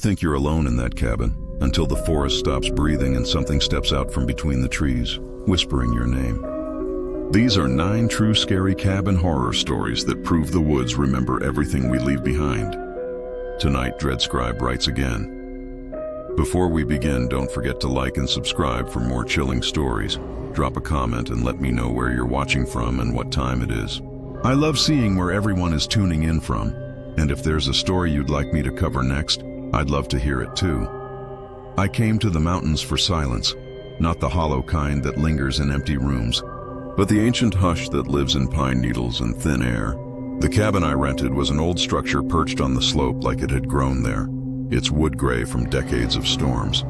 think you're alone in that cabin until the forest stops breathing and something steps out from between the trees, whispering your name. These are 9 true scary cabin horror stories that prove the woods remember everything we leave behind. Tonight, Dreadscribe writes again. Before we begin, don't forget to like and subscribe for more chilling stories. Drop a comment and let me know where you're watching from and what time it is. I love seeing where everyone is tuning in from, and if there's a story you'd like me to cover next, I'd love to hear it too. I came to the mountains for silence, not the hollow kind that lingers in empty rooms, but the ancient hush that lives in pine needles and thin air. The cabin I rented was an old structure perched on the slope like it had grown there, its wood gray from decades of storms.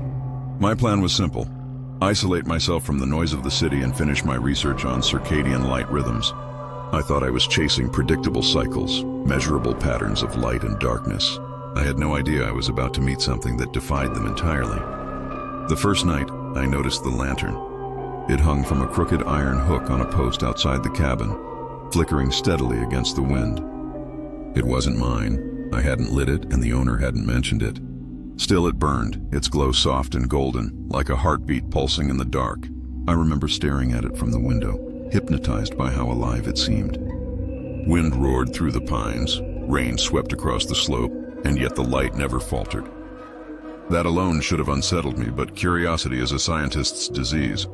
My plan was simple: isolate myself from the noise of the city and finish my research on circadian light rhythms. I thought I was chasing predictable cycles, measurable patterns of light and darkness. I had no idea I was about to meet something that defied them entirely. The first night, I noticed the lantern. It hung from a crooked iron hook on a post outside the cabin, flickering steadily against the wind. It wasn't mine. I hadn't lit it, and the owner hadn't mentioned it. Still, it burned, its glow soft and golden, like a heartbeat pulsing in the dark. I remember staring at it from the window, hypnotized by how alive it seemed. Wind roared through the pines, rain swept across the slope, and yet the light never faltered. That alone should have unsettled me, but curiosity is a scientist's disease,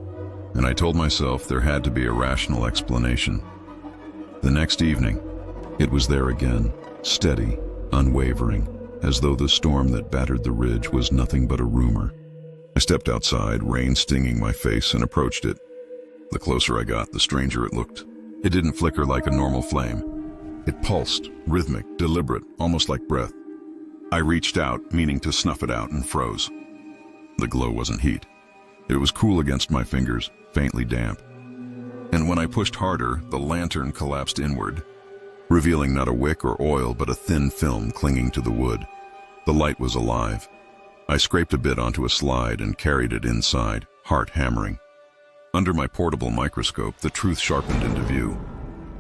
and I told myself there had to be a rational explanation. The next evening, it was there again, steady, unwavering, as though the storm that battered the ridge was nothing but a rumor. I stepped outside, rain stinging my face, and approached it. The closer I got, the stranger it looked. It didn't flicker like a normal flame. It pulsed, rhythmic, deliberate, almost like breath. I reached out, meaning to snuff it out, and froze. The glow wasn't heat. It was cool against my fingers, faintly damp. And when I pushed harder, the lantern collapsed inward, revealing not a wick or oil, but a thin film clinging to the wood. The light was alive. I scraped a bit onto a slide and carried it inside, heart hammering. Under my portable microscope, the truth sharpened into view.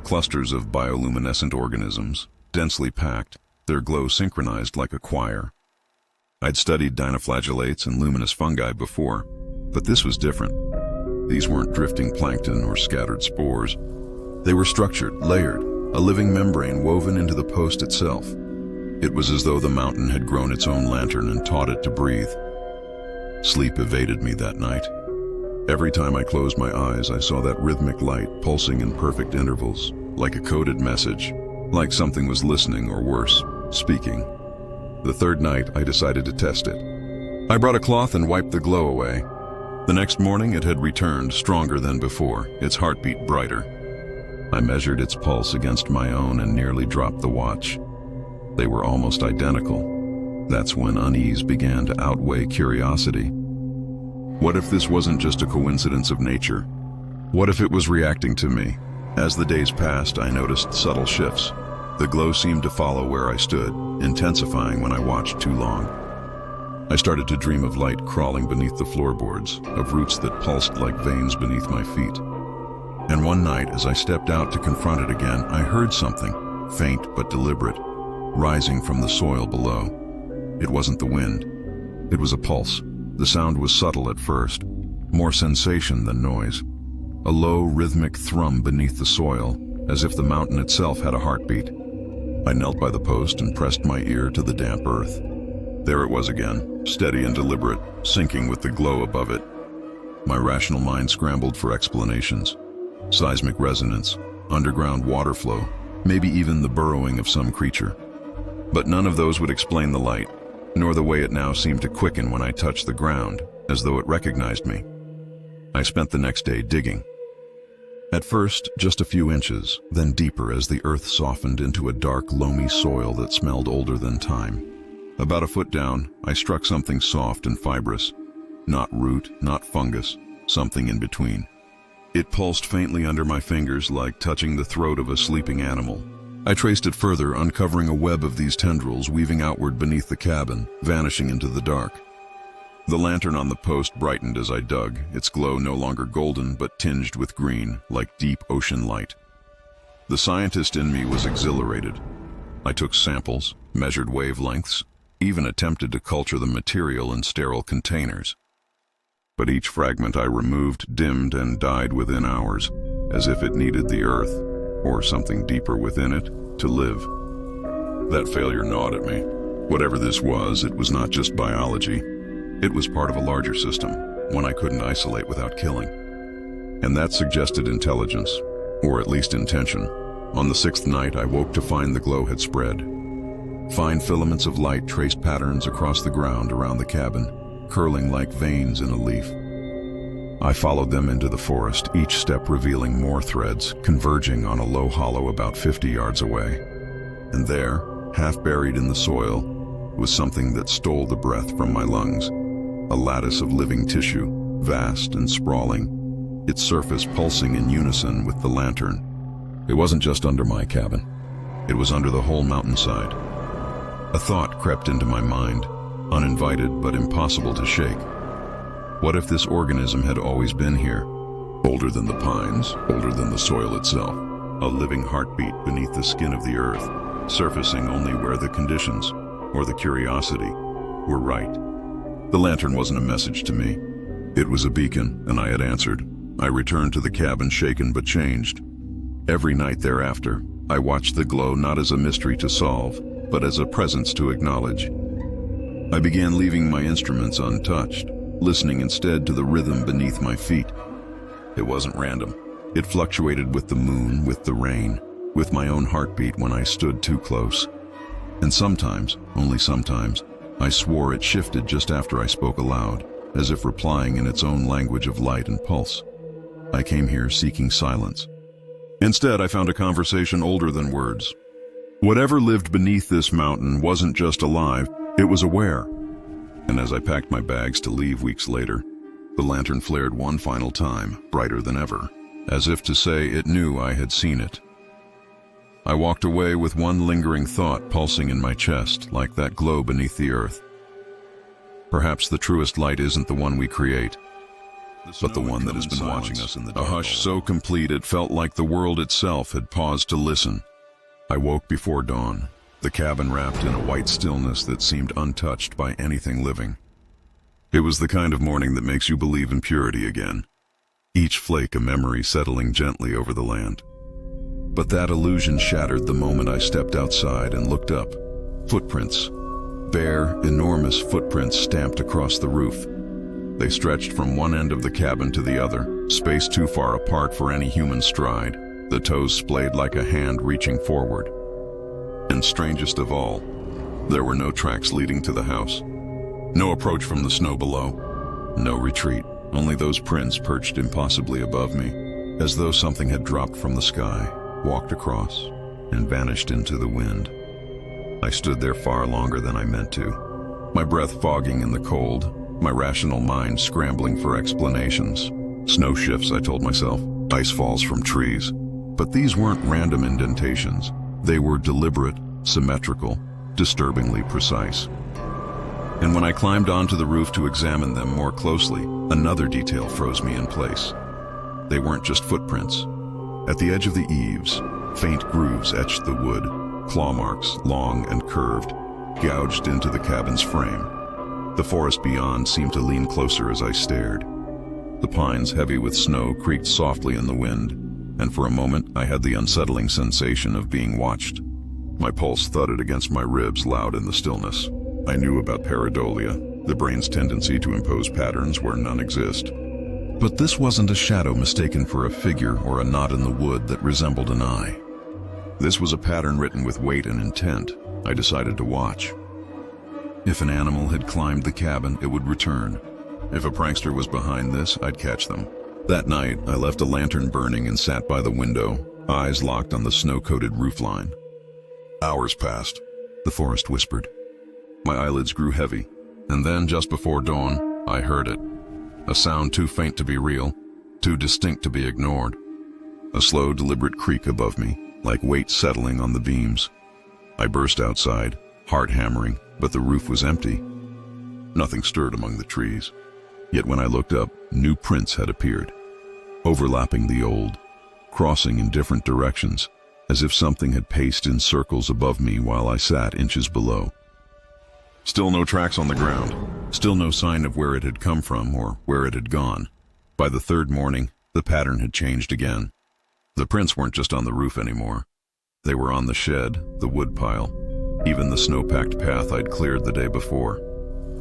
Clusters of bioluminescent organisms, densely packed, their glow synchronized like a choir. I'd studied dinoflagellates and luminous fungi before, but this was different. These weren't drifting plankton or scattered spores. They were structured, layered, a living membrane woven into the post itself. It was as though the mountain had grown its own lantern and taught it to breathe. Sleep evaded me that night. Every time I closed my eyes, I saw that rhythmic light pulsing in perfect intervals, like a coded message, like something was listening or worse, speaking. The third night, I decided to test it. I brought a cloth and wiped the glow away. The next morning, it had returned, stronger than before, its heartbeat brighter. I measured its pulse against my own and nearly dropped the watch. They were almost identical. That's when unease began to outweigh curiosity. What if this wasn't just a coincidence of nature? What if it was reacting to me? As the days passed, I noticed subtle shifts. The glow seemed to follow where I stood, intensifying when I watched too long. I started to dream of light crawling beneath the floorboards, of roots that pulsed like veins beneath my feet. And one night, as I stepped out to confront it again, I heard something, faint but deliberate, rising from the soil below. It wasn't the wind. It was a pulse. The sound was subtle at first, more sensation than noise. A low, rhythmic thrum beneath the soil, as if the mountain itself had a heartbeat. I knelt by the post and pressed my ear to the damp earth. There it was again, steady and deliberate, sinking with the glow above it. My rational mind scrambled for explanations. Seismic resonance, underground water flow, maybe even the burrowing of some creature. But none of those would explain the light, nor the way it now seemed to quicken when I touched the ground, as though it recognized me. I spent the next day digging. At first, just a few inches, then deeper as the earth softened into a dark, loamy soil that smelled older than time. About a foot down, I struck something soft and fibrous. Not root, not fungus, something in between. It pulsed faintly under my fingers like touching the throat of a sleeping animal. I traced it further, uncovering a web of these tendrils weaving outward beneath the cabin, vanishing into the dark. The lantern on the post brightened as I dug, its glow no longer golden but tinged with green, like deep ocean light. The scientist in me was exhilarated. I took samples, measured wavelengths, even attempted to culture the material in sterile containers. But each fragment I removed dimmed and died within hours, as if it needed the earth, or something deeper within it, to live. That failure gnawed at me. Whatever this was, it was not just biology. It was part of a larger system, one I couldn't isolate without killing. And that suggested intelligence, or at least intention. On the sixth night, I woke to find the glow had spread. Fine filaments of light traced patterns across the ground around the cabin, curling like veins in a leaf. I followed them into the forest, each step revealing more threads, converging on a low hollow about 50 yards away. And there, half buried in the soil, was something that stole the breath from my lungs. A lattice of living tissue, vast and sprawling, its surface pulsing in unison with the lantern. It wasn't just under my cabin. It was under the whole mountainside. A thought crept into my mind, uninvited but impossible to shake. What if this organism had always been here? Older than the pines, older than the soil itself. A living heartbeat beneath the skin of the earth, surfacing only where the conditions, or the curiosity, were right. The lantern wasn't a message to me. It was a beacon, and I had answered. I returned to the cabin shaken but changed. Every night thereafter, I watched the glow not as a mystery to solve, but as a presence to acknowledge. I began leaving my instruments untouched, listening instead to the rhythm beneath my feet. It wasn't random. It fluctuated with the moon, with the rain, with my own heartbeat when I stood too close. And sometimes, only sometimes, I swore it shifted just after I spoke aloud, as if replying in its own language of light and pulse. I came here seeking silence. Instead, I found a conversation older than words. Whatever lived beneath this mountain wasn't just alive, it was aware. And as I packed my bags to leave weeks later, the lantern flared one final time, brighter than ever, as if to say it knew I had seen it. I walked away with one lingering thought pulsing in my chest, like that glow beneath the earth. Perhaps the truest light isn't the one we create, but the one that has been watching us in the dark. A hush so complete it felt like the world itself had paused to listen. I woke before dawn, the cabin wrapped in a white stillness that seemed untouched by anything living. It was the kind of morning that makes you believe in purity again, each flake a memory settling gently over the land. But that illusion shattered the moment I stepped outside and looked up. Footprints. Bare, enormous footprints stamped across the roof. They stretched from one end of the cabin to the other, spaced too far apart for any human stride, the toes splayed like a hand reaching forward. And strangest of all, there were no tracks leading to the house. No approach from the snow below. No retreat, only those prints perched impossibly above me, as though something had dropped from the sky, walked across, and vanished into the wind. I stood there far longer than I meant to, my breath fogging in the cold, my rational mind scrambling for explanations. Snow shifts, I told myself, ice falls from trees. But these weren't random indentations. They were deliberate, symmetrical, disturbingly precise. And when I climbed onto the roof to examine them more closely, another detail froze me in place. They weren't just footprints. At the edge of the eaves, faint grooves etched the wood, claw marks, long and curved, gouged into the cabin's frame. The forest beyond seemed to lean closer as I stared. The pines, heavy with snow, creaked softly in the wind, and for a moment I had the unsettling sensation of being watched. My pulse thudded against my ribs, loud in the stillness. I knew about pareidolia, the brain's tendency to impose patterns where none exist. But this wasn't a shadow mistaken for a figure or a knot in the wood that resembled an eye. This was a pattern written with weight and intent. I decided to watch. If an animal had climbed the cabin, it would return. If a prankster was behind this, I'd catch them. That night, I left a lantern burning and sat by the window, eyes locked on the snow-coated roofline. Hours passed, the forest whispered. My eyelids grew heavy, and then, just before dawn, I heard it. A sound too faint to be real, too distinct to be ignored. A slow, deliberate creak above me, like weight settling on the beams. I burst outside, heart hammering, but the roof was empty. Nothing stirred among the trees. Yet when I looked up, new prints had appeared, overlapping the old, crossing in different directions, as if something had paced in circles above me while I sat inches below. Still no tracks on the ground. Still no sign of where it had come from or where it had gone. By the third morning, the pattern had changed again. The prints weren't just on the roof anymore. They were on the shed, the wood pile, even the snow-packed path I'd cleared the day before.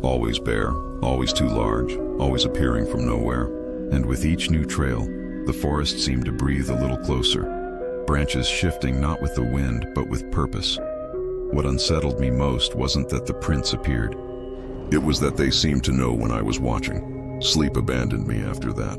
Always bare, always too large, always appearing from nowhere. And with each new trail, the forest seemed to breathe a little closer, branches shifting not with the wind, but with purpose. What unsettled me most wasn't that the prints appeared. It was that they seemed to know when I was watching. Sleep abandoned me after that.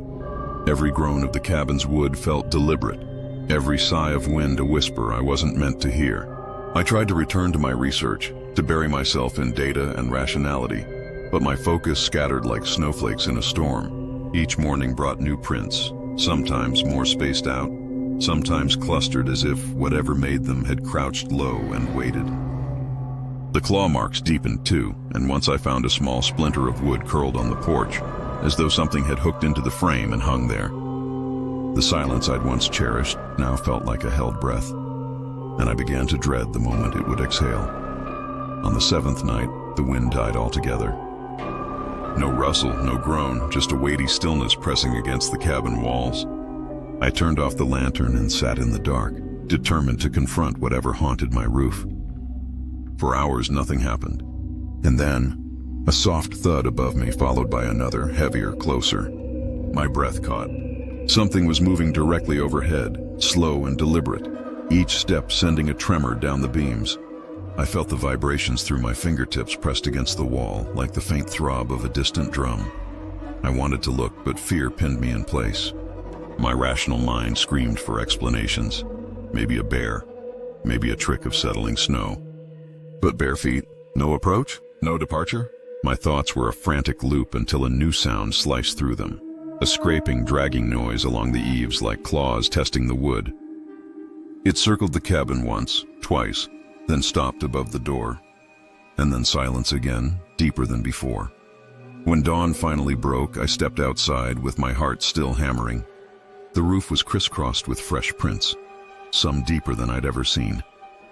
Every groan of the cabin's wood felt deliberate. Every sigh of wind a whisper I wasn't meant to hear. I tried to return to my research, to bury myself in data and rationality, but my focus scattered like snowflakes in a storm. Each morning brought new prints, sometimes more spaced out, sometimes clustered as if whatever made them had crouched low and waited. The claw marks deepened too, and once I found a small splinter of wood curled on the porch, as though something had hooked into the frame and hung there. The silence I'd once cherished now felt like a held breath, and I began to dread the moment it would exhale. On the seventh night, the wind died altogether. No rustle, no groan, just a weighty stillness pressing against the cabin walls. I turned off the lantern and sat in the dark, determined to confront whatever haunted my roof. For hours, nothing happened. And then, a soft thud above me followed by another, heavier, closer. My breath caught. Something was moving directly overhead, slow and deliberate, each step sending a tremor down the beams. I felt the vibrations through my fingertips pressed against the wall, like the faint throb of a distant drum. I wanted to look, but fear pinned me in place. My rational mind screamed for explanations. Maybe a bear, maybe a trick of settling snow. But bare feet, no approach, no departure? My thoughts were a frantic loop until a new sound sliced through them. A scraping, dragging noise along the eaves like claws testing the wood. It circled the cabin once, twice, then stopped above the door. And then silence again, deeper than before. When dawn finally broke, I stepped outside with my heart still hammering. The roof was crisscrossed with fresh prints, some deeper than I'd ever seen,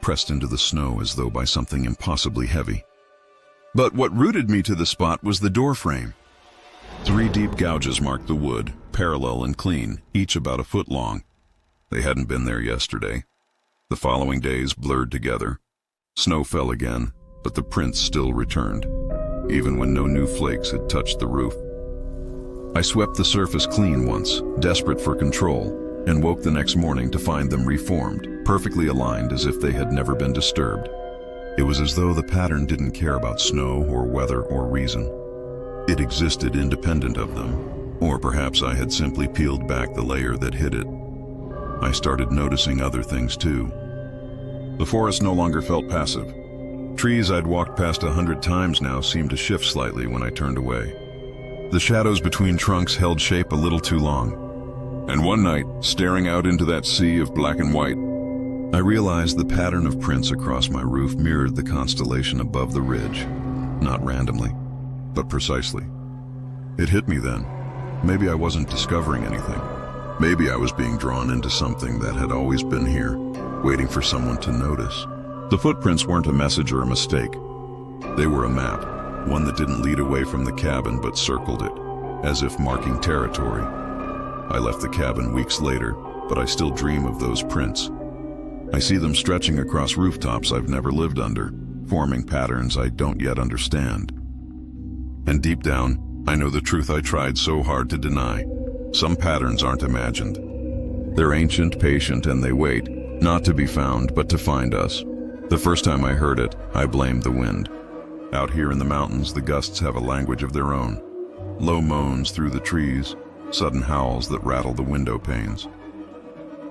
pressed into the snow as though by something impossibly heavy. But what rooted me to the spot was the door frame. 3 deep gouges marked the wood, parallel and clean, each about a foot long. They hadn't been there yesterday. The following days blurred together. Snow fell again, but the prints still returned, even when no new flakes had touched the roof. I swept the surface clean once, desperate for control, and woke the next morning to find them reformed, perfectly aligned as if they had never been disturbed. It was as though the pattern didn't care about snow or weather or reason. It existed independent of them, or perhaps I had simply peeled back the layer that hid it. I started noticing other things too. The forest no longer felt passive. Trees I'd walked past 100 times now seemed to shift slightly when I turned away. The shadows between trunks held shape a little too long. And one night, staring out into that sea of black and white, I realized the pattern of prints across my roof mirrored the constellation above the ridge, not randomly, but precisely. It hit me then. Maybe I wasn't discovering anything. Maybe I was being drawn into something that had always been here, waiting for someone to notice. The footprints weren't a message or a mistake. They were a map, one that didn't lead away from the cabin but circled it, as if marking territory. I left the cabin weeks later, but I still dream of those prints. I see them stretching across rooftops I've never lived under, forming patterns I don't yet understand. And deep down, I know the truth I tried so hard to deny. Some patterns aren't imagined. They're ancient, patient, and they wait, not to be found, but to find us. The first time I heard it, I blamed the wind. Out here in the mountains, the gusts have a language of their own. Low moans through the trees, sudden howls that rattle the window panes.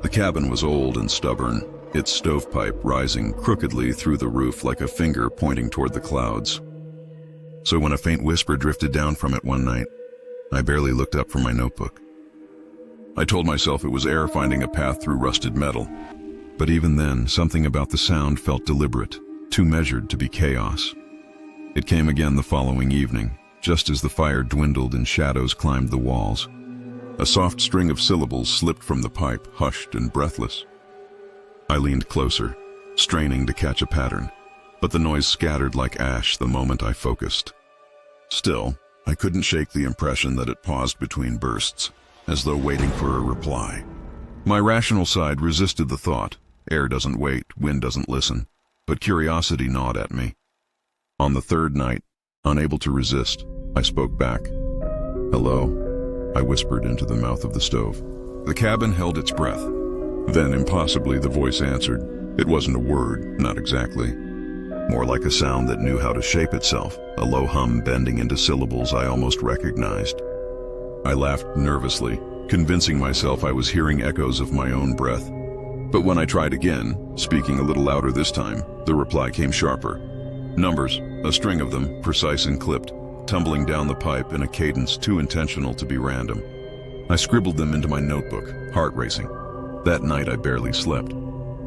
The cabin was old and stubborn, its stovepipe rising crookedly through the roof like a finger pointing toward the clouds. So when a faint whisper drifted down from it one night, I barely looked up from my notebook. I told myself it was air finding a path through rusted metal. But even then, something about the sound felt deliberate, too measured to be chaos. It came again the following evening, just as the fire dwindled and shadows climbed the walls. A soft string of syllables slipped from the pipe, hushed and breathless. I leaned closer, straining to catch a pattern. but the noise scattered like ash the moment I focused. Still, I couldn't shake the impression that it paused between bursts, as though waiting for a reply. My rational side resisted the thought. Air doesn't wait, wind doesn't listen, but curiosity gnawed at me. On the third night, unable to resist, I spoke back. "Hello," I whispered into the mouth of the stove. The cabin held its breath. Then, impossibly, the voice answered. It wasn't a word, not exactly. More like a sound that knew how to shape itself, a low hum bending into syllables I almost recognized. I laughed nervously, convincing myself I was hearing echoes of my own breath. But when I tried again, speaking a little louder this time, the reply came sharper. Numbers, a string of them, precise and clipped, tumbling down the pipe in a cadence too intentional to be random. I scribbled them into my notebook, heart racing. That night I barely slept.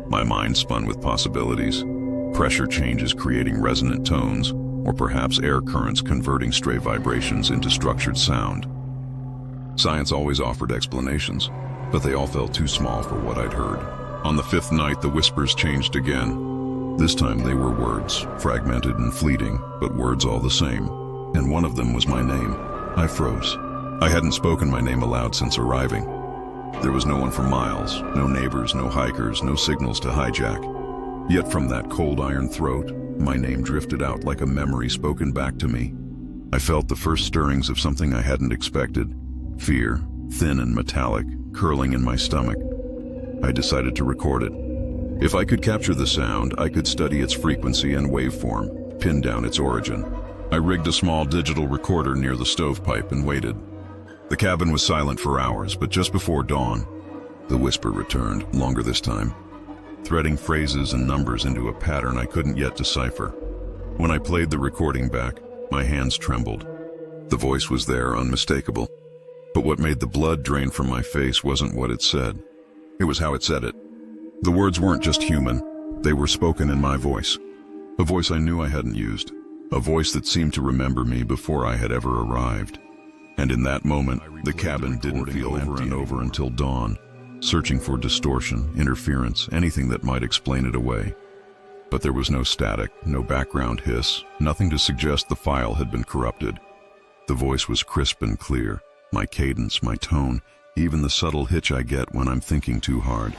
My mind spun with possibilities. Pressure changes creating resonant tones, or perhaps air currents converting stray vibrations into structured sound. Science always offered explanations, but they all felt too small for what I'd heard. On the fifth night, the whispers changed again. This time they were words, fragmented and fleeting, but words all the same. And one of them was my name. I froze. I hadn't spoken my name aloud since arriving. There was no one for miles, no neighbors, no hikers, no signals to hijack. Yet from that cold iron throat, my name drifted out like a memory spoken back to me. I felt the first stirrings of something I hadn't expected. Fear, thin and metallic, curling in my stomach. I decided to record it. If I could capture the sound, I could study its frequency and waveform, pin down its origin. I rigged a small digital recorder near the stovepipe and waited. The cabin was silent for hours, but just before dawn, the whisper returned, longer this time, threading phrases and numbers into a pattern I couldn't yet decipher. When I played the recording back, my hands trembled. The voice was there, unmistakable. But what made the blood drain from my face wasn't what it said. It was how it said it. The words weren't just human. They were spoken in my voice. A voice I knew I hadn't used. A voice that seemed to remember me before I had ever arrived. And in that moment, the cabin didn't feel over and over until dawn, searching for distortion, interference, anything that might explain it away. But there was no static, no background hiss, nothing to suggest the file had been corrupted. The voice was crisp and clear, my cadence, my tone, even the subtle hitch I get when I'm thinking too hard.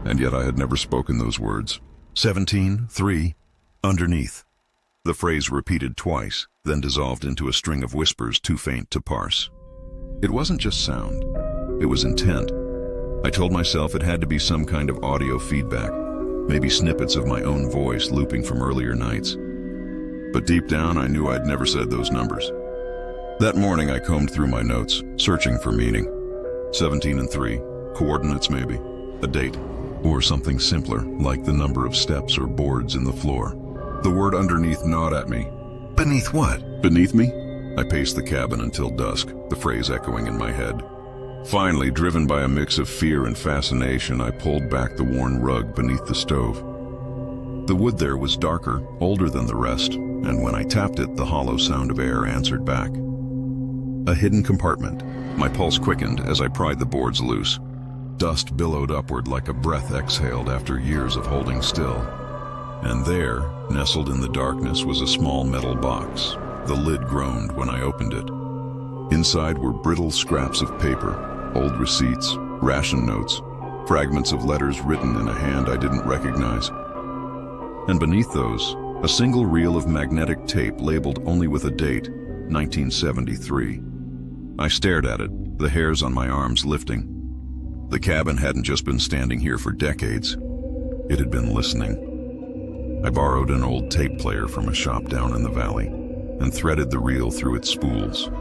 And yet I had never spoken those words. 17-3, underneath. The phrase repeated twice, then dissolved into a string of whispers too faint to parse. It wasn't just sound. It was intent. I told myself it had to be some kind of audio feedback, maybe snippets of my own voice looping from earlier nights. But deep down, I knew I'd never said those numbers. That morning, I combed through my notes, searching for meaning. 17 and 3, coordinates maybe, a date, or something simpler, like the number of steps or boards in the floor. The word underneath gnawed at me. Beneath what? Beneath me? I paced the cabin until dusk, the phrase echoing in my head. Finally, driven by a mix of fear and fascination, I pulled back the worn rug beneath the stove. The wood there was darker, older than the rest, and when I tapped it, the hollow sound of air answered back. A hidden compartment. My pulse quickened as I pried the boards loose. Dust billowed upward like a breath exhaled after years of holding still. And there, nestled in the darkness, was a small metal box. The lid groaned when I opened it. Inside were brittle scraps of paper, old receipts, ration notes, fragments of letters written in a hand I didn't recognize. And beneath those, a single reel of magnetic tape labeled only with a date, 1973. I stared at it, the hairs on my arms lifting. The cabin hadn't just been standing here for decades. It had been listening. I borrowed an old tape player from a shop down in the valley and threaded the reel through its spools.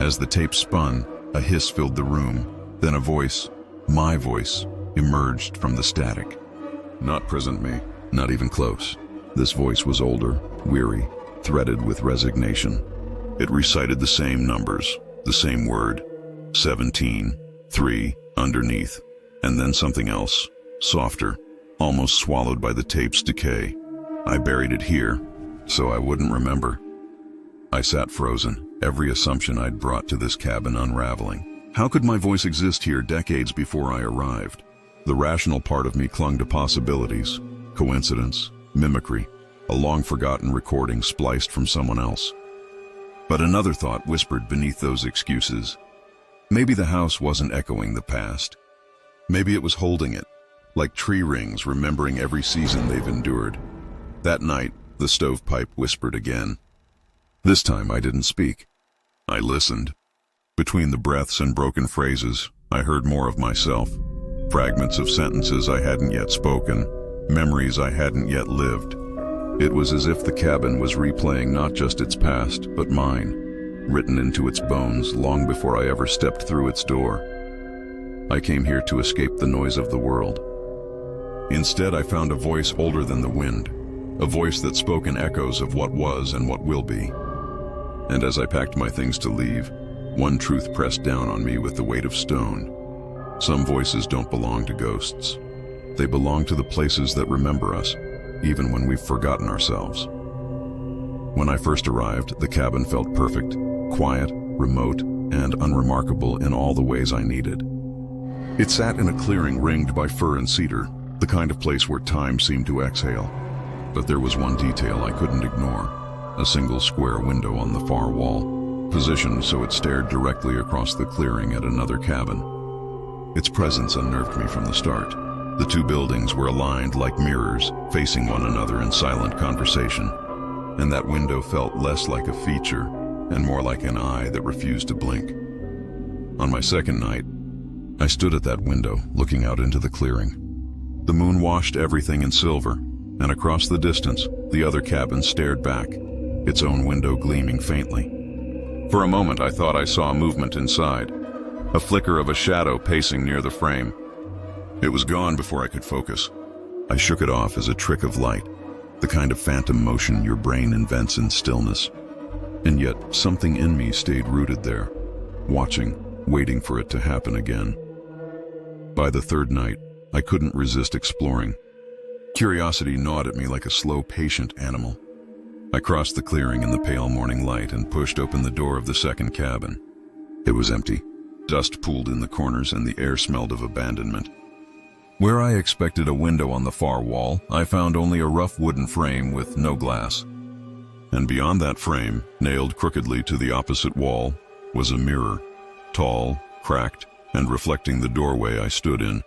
As the tape spun, a hiss filled the room, then a voice, my voice, emerged from the static. Not present me, not even close. This voice was older, weary, threaded with resignation. It recited the same numbers, the same word, 17, 3, underneath, and then something else, softer, almost swallowed by the tape's decay. I buried it here, so I wouldn't remember. I sat frozen, every assumption I'd brought to this cabin unraveling. How could my voice exist here decades before I arrived? The rational part of me clung to possibilities, coincidence, mimicry. a long-forgotten recording spliced from someone else. But another thought whispered beneath those excuses. Maybe the house wasn't echoing the past. Maybe it was holding it, like tree rings remembering every season they've endured. That night, the stovepipe whispered again. This time I didn't speak. I listened. Between the breaths and broken phrases, I heard more of myself. Fragments of sentences I hadn't yet spoken, memories I hadn't yet lived. It was as if the cabin was replaying not just its past, but mine, written into its bones long before I ever stepped through its door. I came here to escape the noise of the world. Instead, I found a voice older than the wind, a voice that spoke in echoes of what was and what will be. And as I packed my things to leave, one truth pressed down on me with the weight of stone. Some voices don't belong to ghosts. They belong to the places that remember us, even when we've forgotten ourselves. When I first arrived, the cabin felt perfect, quiet, remote, and unremarkable in all the ways I needed. It sat in a clearing ringed by fir and cedar, the kind of place where time seemed to exhale. But there was one detail I couldn't ignore, a single square window on the far wall, positioned so it stared directly across the clearing at another cabin. Its presence unnerved me from the start. The two buildings were aligned like mirrors, facing one another in silent conversation, and that window felt less like a feature and more like an eye that refused to blink. On my second night, I stood at that window, looking out into the clearing. The moon washed everything in silver, and across the distance, the other cabin stared back, its own window gleaming faintly. For a moment, I thought I saw movement inside, a flicker of a shadow pacing near the frame. It was gone before I could focus. I shook it off as a trick of light, the kind of phantom motion your brain invents in stillness. And yet, something in me stayed rooted there, watching, waiting for it to happen again. By the third night, I couldn't resist exploring. Curiosity gnawed at me like a slow, patient animal. I crossed the clearing in the pale morning light and pushed open the door of the second cabin. It was empty. Dust pooled in the corners and the air smelled of abandonment. Where I expected a window on the far wall, I found only a rough wooden frame with no glass. And beyond that frame, nailed crookedly to the opposite wall, was a mirror, tall, cracked, and reflecting the doorway I stood in.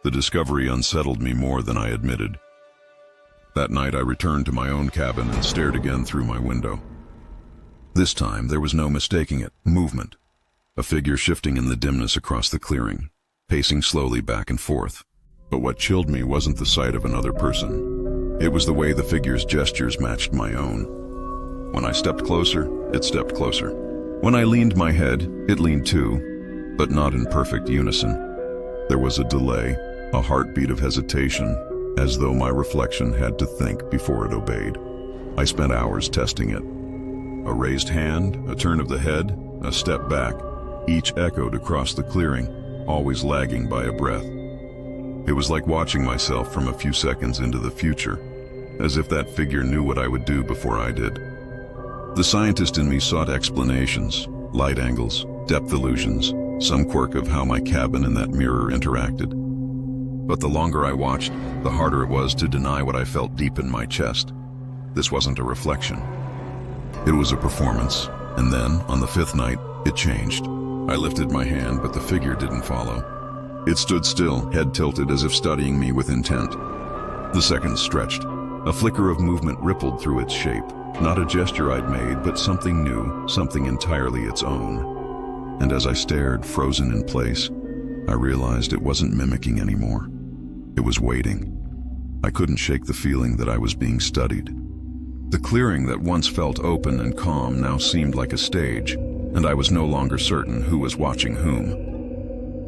The discovery unsettled me more than I admitted. That night I returned to my own cabin and stared again through my window. This time there was no mistaking it, movement. A figure shifting in the dimness across the clearing, pacing slowly back and forth. But what chilled me wasn't the sight of another person. It was the way the figure's gestures matched my own. When I stepped closer, it stepped closer. When I leaned my head, it leaned too, but not in perfect unison. There was a delay, a heartbeat of hesitation, as though my reflection had to think before it obeyed. I spent hours testing it. A raised hand, a turn of the head, a step back, each echoed across the clearing, always lagging by a breath. It was like watching myself from a few seconds into the future, as if that figure knew what I would do before I did. The scientist in me sought explanations, light angles, depth illusions, some quirk of how my cabin and that mirror interacted. But the longer I watched, the harder it was to deny what I felt deep in my chest. This wasn't a reflection. It was a performance, and then, on the fifth night, it changed. I lifted my hand, but the figure didn't follow. It stood still, head tilted as if studying me with intent. The seconds stretched. A flicker of movement rippled through its shape. Not a gesture I'd made, but something new, something entirely its own. And as I stared, frozen in place, I realized it wasn't mimicking anymore. It was waiting. I couldn't shake the feeling that I was being studied. The clearing that once felt open and calm now seemed like a stage, and I was no longer certain who was watching whom.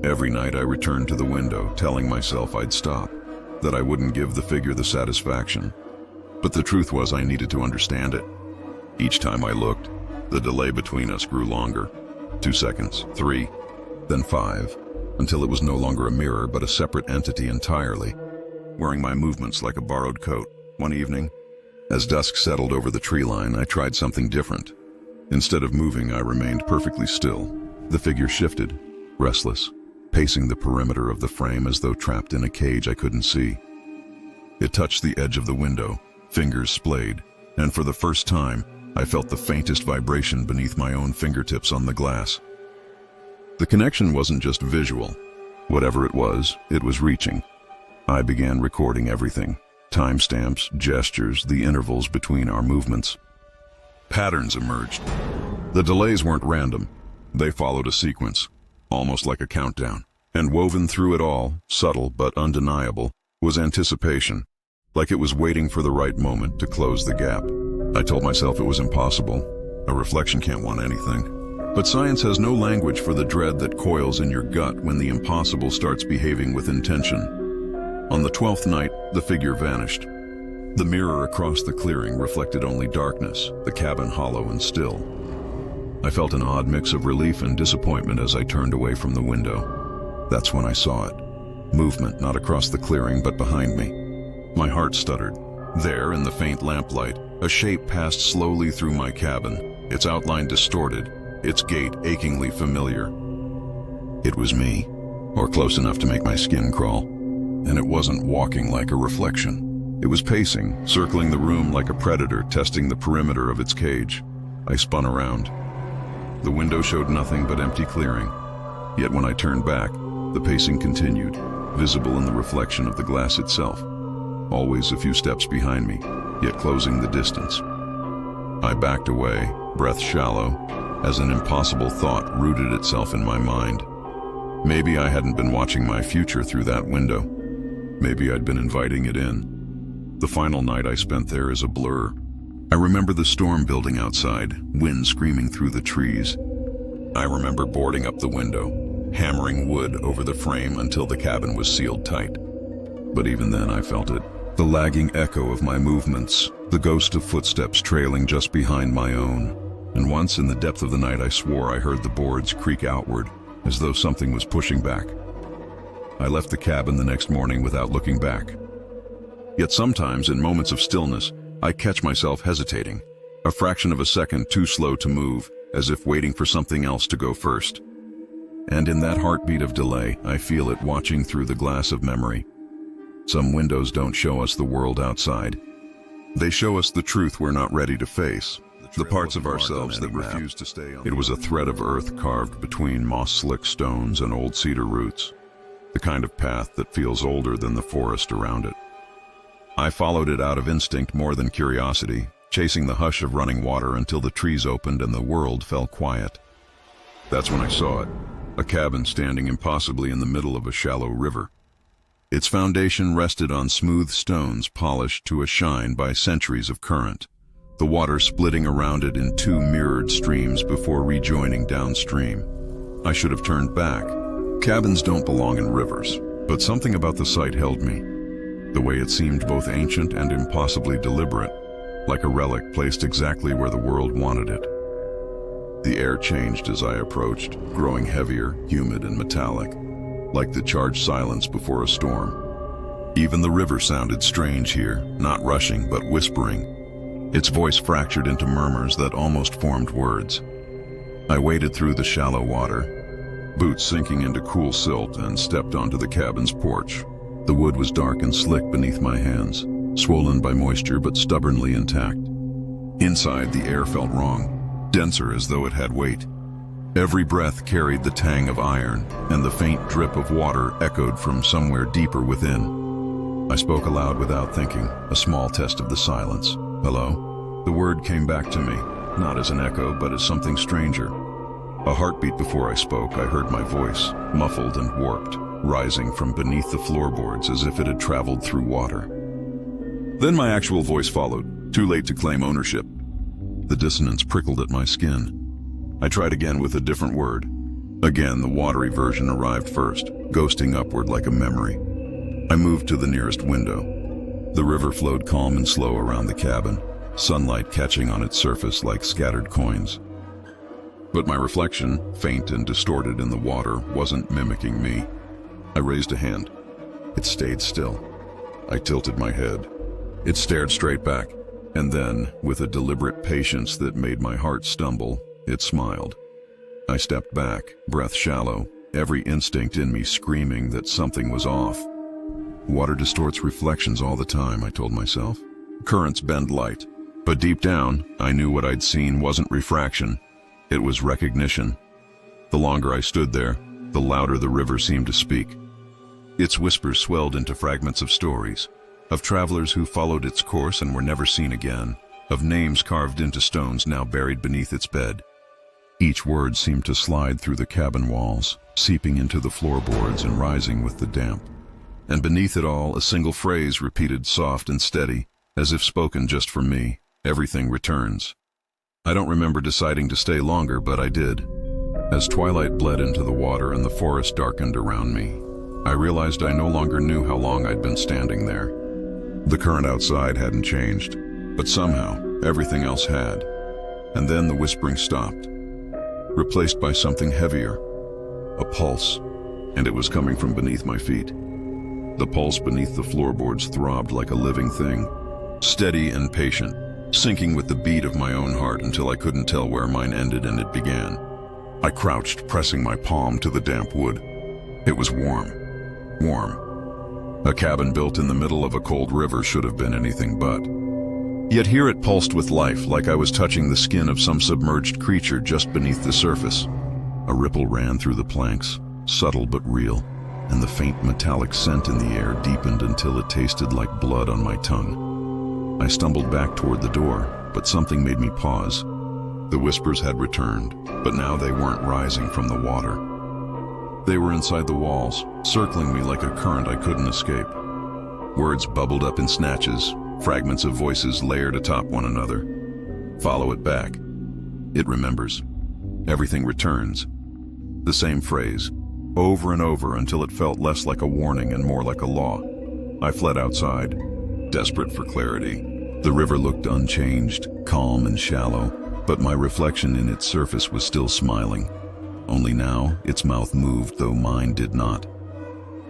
Every night I returned to the window, telling myself I'd stop, that I wouldn't give the figure the satisfaction. But the truth was I needed to understand it. Each time I looked, the delay between us grew longer. 2 seconds, 3, then 5, until it was no longer a mirror but a separate entity entirely, wearing my movements like a borrowed coat. One evening, as dusk settled over the tree line, I tried something different. Instead of moving, I remained perfectly still. The figure shifted, restless, pacing the perimeter of the frame as though trapped in a cage I couldn't see. It touched the edge of the window, fingers splayed, and for the first time, I felt the faintest vibration beneath my own fingertips on the glass. The connection wasn't just visual. Whatever it was reaching. I began recording everything. Timestamps, gestures, the intervals between our movements. Patterns emerged. The delays weren't random. They followed a sequence, almost like a countdown. And woven through it all, subtle but undeniable, was anticipation, like it was waiting for the right moment to close the gap. I told myself it was impossible. A reflection can't want anything. But science has no language for the dread that coils in your gut when the impossible starts behaving with intention. On the 12th night, the figure vanished. The mirror across the clearing reflected only darkness, the cabin hollow and still. I felt an odd mix of relief and disappointment as I turned away from the window. That's when I saw it. Movement, not across the clearing, but behind me. My heart stuttered. There, in the faint lamplight, a shape passed slowly through my cabin, its outline distorted, its gait achingly familiar. It was me, or close enough to make my skin crawl. And it wasn't walking like a reflection. It was pacing, circling the room like a predator, testing the perimeter of its cage. I spun around. The window showed nothing but empty clearing. Yet when I turned back, the pacing continued, visible in the reflection of the glass itself. Always a few steps behind me, yet closing the distance. I backed away, breath shallow, as an impossible thought rooted itself in my mind. Maybe I hadn't been watching my future through that window. Maybe I'd been inviting it in. The final night I spent there is a blur. I remember the storm building outside, wind screaming through the trees. I remember boarding up the window, hammering wood over the frame until the cabin was sealed tight. But even then I felt it. The lagging echo of my movements, the ghost of footsteps trailing just behind my own. And once in the depth of the night I swore I heard the boards creak outward, as though something was pushing back. I left the cabin the next morning without looking back. Yet sometimes, in moments of stillness, I catch myself hesitating, a fraction of a second too slow to move, as if waiting for something else to go first. And in that heartbeat of delay, I feel it watching through the glass of memory. Some windows don't show us the world outside. They show us the truth we're not ready to face, the parts of ourselves that refuse to stay on. It was a thread of earth carved between moss-slick stones and old cedar roots, the kind of path that feels older than the forest around it. I followed it out of instinct more than curiosity, chasing the hush of running water until the trees opened and the world fell quiet. That's when I saw it, a cabin standing impossibly in the middle of a shallow river. Its foundation rested on smooth stones polished to a shine by centuries of current, the water splitting around it in two mirrored streams before rejoining downstream. I should have turned back. Cabins don't belong in rivers, but something about the sight held me. The way it seemed both ancient and impossibly deliberate, like a relic placed exactly where the world wanted it. The air changed as I approached, growing heavier, humid, and metallic, like the charged silence before a storm. Even the river sounded strange here, not rushing but whispering. Its voice fractured into murmurs that almost formed words. I waded through the shallow water, boots sinking into cool silt, and stepped onto the cabin's porch. The wood was dark and slick beneath my hands, swollen by moisture but stubbornly intact. Inside, the air felt wrong, denser as though it had weight. Every breath carried the tang of iron, and the faint drip of water echoed from somewhere deeper within. I spoke aloud without thinking, a small test of the silence. Hello? The word came back to me, not as an echo, but as something stranger. A heartbeat before I spoke, I heard my voice, muffled and warped, rising from beneath the floorboards as if it had traveled through water. Then my actual voice followed, too late to claim ownership. The dissonance prickled at my skin. I tried again with a different word. Again, the watery version arrived first, ghosting upward like a memory. I moved to the nearest window. The river flowed calm and slow around the cabin, sunlight catching on its surface like scattered coins. But my reflection, faint and distorted in the water, wasn't mimicking me. I raised a hand. It stayed still. I tilted my head. It stared straight back, and then, with a deliberate patience that made my heart stumble, it smiled. I stepped back, breath shallow, every instinct in me screaming that something was off. Water distorts reflections all the time, I told myself. Currents bend light. But deep down, I knew what I'd seen wasn't refraction. It was recognition. The longer I stood there, the louder the river seemed to speak. Its whispers swelled into fragments of stories, of travelers who followed its course and were never seen again, of names carved into stones now buried beneath its bed. Each word seemed to slide through the cabin walls, seeping into the floorboards and rising with the damp. And beneath it all, a single phrase repeated soft and steady, as if spoken just for me: everything returns. I don't remember deciding to stay longer, but I did. As twilight bled into the water and the forest darkened around me, I realized I no longer knew how long I'd been standing there. The current outside hadn't changed, but somehow everything else had. And then the whispering stopped, replaced by something heavier, a pulse, and it was coming from beneath my feet. The pulse beneath the floorboards throbbed like a living thing, steady and patient, sinking with the beat of my own heart until I couldn't tell where mine ended and it began. I crouched, pressing my palm to the damp wood. It was warm. A cabin built in the middle of a cold river should have been anything but. Yet here it pulsed with life, like I was touching the skin of some submerged creature just beneath the surface. A ripple ran through the planks, subtle but real, and the faint metallic scent in the air deepened until it tasted like blood on my tongue. I stumbled back toward the door, but something made me pause. The whispers had returned, but now they weren't rising from the water. They were inside the walls, circling me like a current I couldn't escape. Words bubbled up in snatches, fragments of voices layered atop one another. Follow it back. It remembers. Everything returns. The same phrase, over and over until it felt less like a warning and more like a law. I fled outside, desperate for clarity. The river looked unchanged, calm and shallow, but my reflection in its surface was still smiling. Only now, its mouth moved, though mine did not.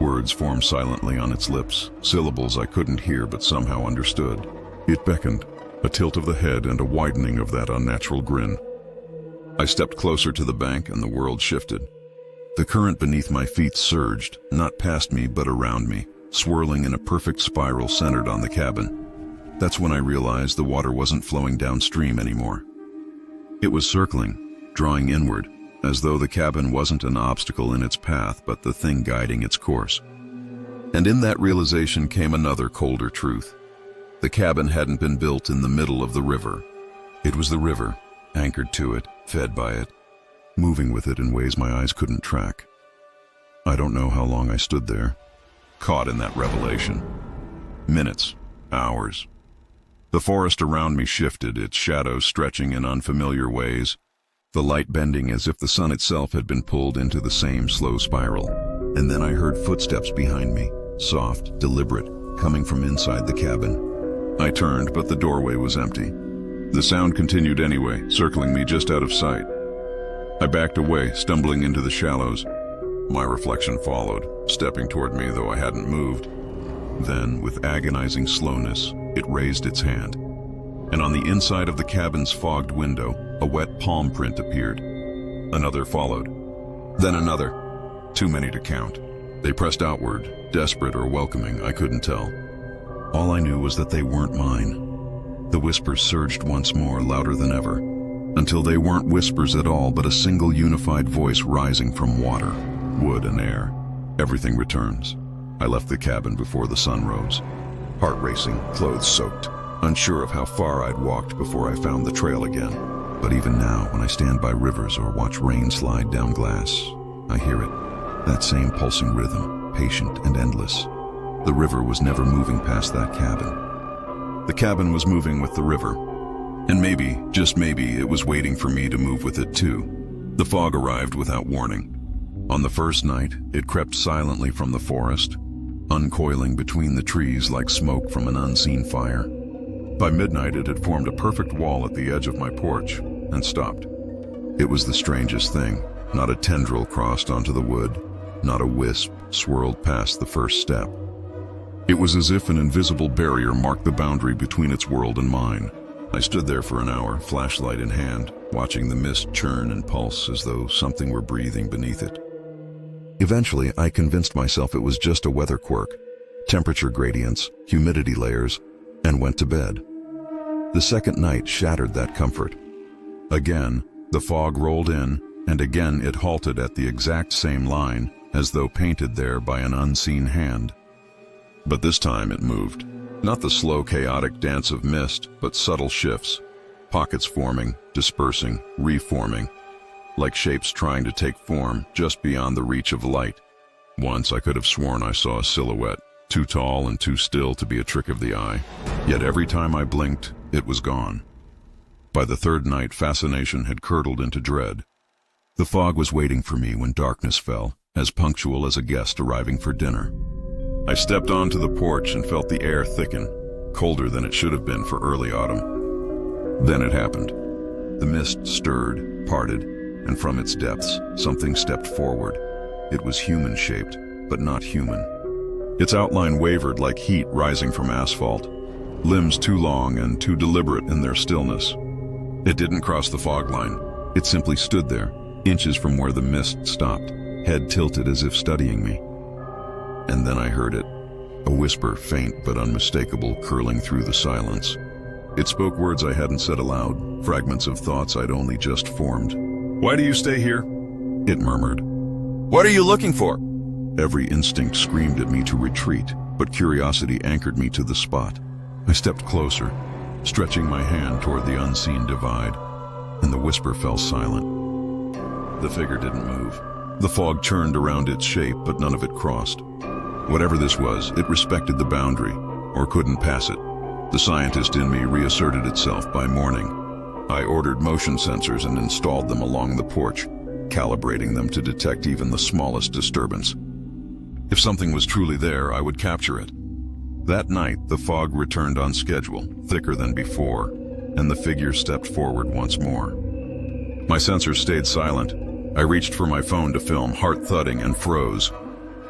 Words formed silently on its lips, syllables I couldn't hear but somehow understood. It beckoned, a tilt of the head and a widening of that unnatural grin. I stepped closer to the bank and the world shifted. The current beneath my feet surged, not past me but around me, swirling in a perfect spiral centered on the cabin. That's when I realized the water wasn't flowing downstream anymore. It was circling, drawing inward, as though the cabin wasn't an obstacle in its path but the thing guiding its course. And in that realization came another colder truth. The cabin hadn't been built in the middle of the river. It was the river, anchored to it, fed by it, moving with it in ways my eyes couldn't track. I don't know how long I stood there, caught in that revelation. Minutes, hours. The forest around me shifted, its shadows stretching in unfamiliar ways, the light bending as if the sun itself had been pulled into the same slow spiral. And then I heard footsteps behind me, soft, deliberate, coming from inside the cabin. I turned, but the doorway was empty. The sound continued anyway, circling me just out of sight. I backed away, stumbling into the shallows. My reflection followed, stepping toward me though I hadn't moved. Then, with agonizing slowness, it raised its hand. And on the inside of the cabin's fogged window, a wet palm print appeared. Another followed. Then another. Too many to count. They pressed outward, desperate or welcoming, I couldn't tell. All I knew was that they weren't mine. The whispers surged once more, louder than ever, until they weren't whispers at all, but a single unified voice rising from water, wood and air. Everything returns. I left the cabin before the sun rose, heart racing, clothes soaked, unsure of how far I'd walked before I found the trail again. But even now, when I stand by rivers or watch rain slide down glass, I hear it, that same pulsing rhythm, patient and endless. The river was never moving past that cabin. The cabin was moving with the river. And maybe, just maybe, it was waiting for me to move with it too. The fog arrived without warning. On the first night, it crept silently from the forest, uncoiling between the trees like smoke from an unseen fire. By midnight, it had formed a perfect wall at the edge of my porch and stopped. It was the strangest thing. Not a tendril crossed onto the wood, not a wisp swirled past the first step. It was as if an invisible barrier marked the boundary between its world and mine. I stood there for an hour, flashlight in hand, watching the mist churn and pulse as though something were breathing beneath it. Eventually, I convinced myself it was just a weather quirk. Temperature gradients, humidity layers, and went to bed. The second night shattered that comfort. Again, the fog rolled in, and again it halted at the exact same line, as though painted there by an unseen hand. But this time it moved. Not the slow, chaotic dance of mist, but subtle shifts. Pockets forming, dispersing, reforming, like shapes trying to take form just beyond the reach of light. Once I could have sworn I saw a silhouette, too tall and too still to be a trick of the eye. Yet every time I blinked, it was gone. By the third night, fascination had curdled into dread. The fog was waiting for me when darkness fell, as punctual as a guest arriving for dinner. I stepped onto the porch and felt the air thicken, colder than it should have been for early autumn. Then it happened. The mist stirred, parted, and from its depths, something stepped forward. It was human-shaped, but not human. Its outline wavered like heat rising from asphalt, limbs too long and too deliberate in their stillness. It didn't cross the fog line. It simply stood there, inches from where the mist stopped, head tilted as if studying me. And then I heard it, a whisper, faint but unmistakable, curling through the silence. It spoke words I hadn't said aloud, fragments of thoughts I'd only just formed. "Why do you stay here?" it murmured. "What are you looking for?" Every instinct screamed at me to retreat, but curiosity anchored me to the spot. I stepped closer, stretching my hand toward the unseen divide, and the whisper fell silent. The figure didn't move. The fog churned around its shape, but none of it crossed. Whatever this was, it respected the boundary, or couldn't pass it. The scientist in me reasserted itself by morning. I ordered motion sensors and installed them along the porch, calibrating them to detect even the smallest disturbance. If something was truly there, I would capture it. That night, the fog returned on schedule, thicker than before, and the figure stepped forward once more. My sensors stayed silent. I reached for my phone to film, heart thudding, and froze.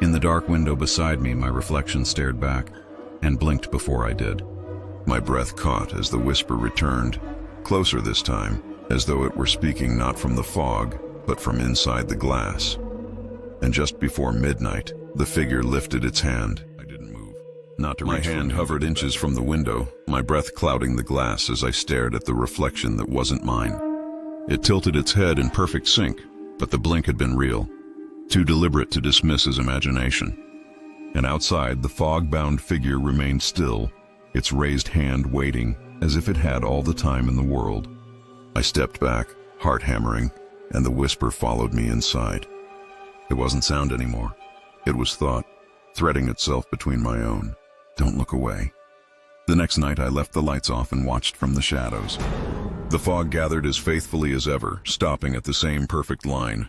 In the dark window beside me, my reflection stared back, and blinked before I did. My breath caught as the whisper returned, closer this time, as though it were speaking not from the fog, but from inside the glass. And just before midnight, the figure lifted its hand. I didn't move. Not to reach. My hand hovered inches from the window, my breath clouding the glass as I stared at the reflection that wasn't mine. It tilted its head in perfect sync, but the blink had been real, too deliberate to dismiss his imagination. And outside, the fog-bound figure remained still, its raised hand waiting, as if it had all the time in the world. I stepped back, heart hammering, and the whisper followed me inside. It wasn't sound anymore. It was thought, threading itself between my own. Don't look away. The next night I left the lights off and watched from the shadows. The fog gathered as faithfully as ever, stopping at the same perfect line.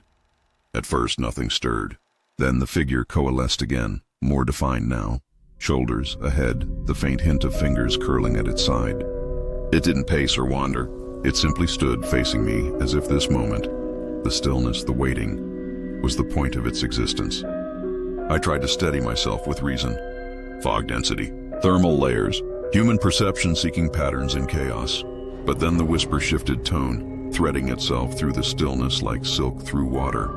At first nothing stirred. Then the figure coalesced again, more defined now. Shoulders, a head, the faint hint of fingers curling at its side. It didn't pace or wander. It simply stood facing me as if this moment, the stillness, the waiting, was the point of its existence. I tried to steady myself with reason. Fog density, thermal layers, human perception seeking patterns in chaos. But then the whisper shifted tone, threading itself through the stillness like silk through water.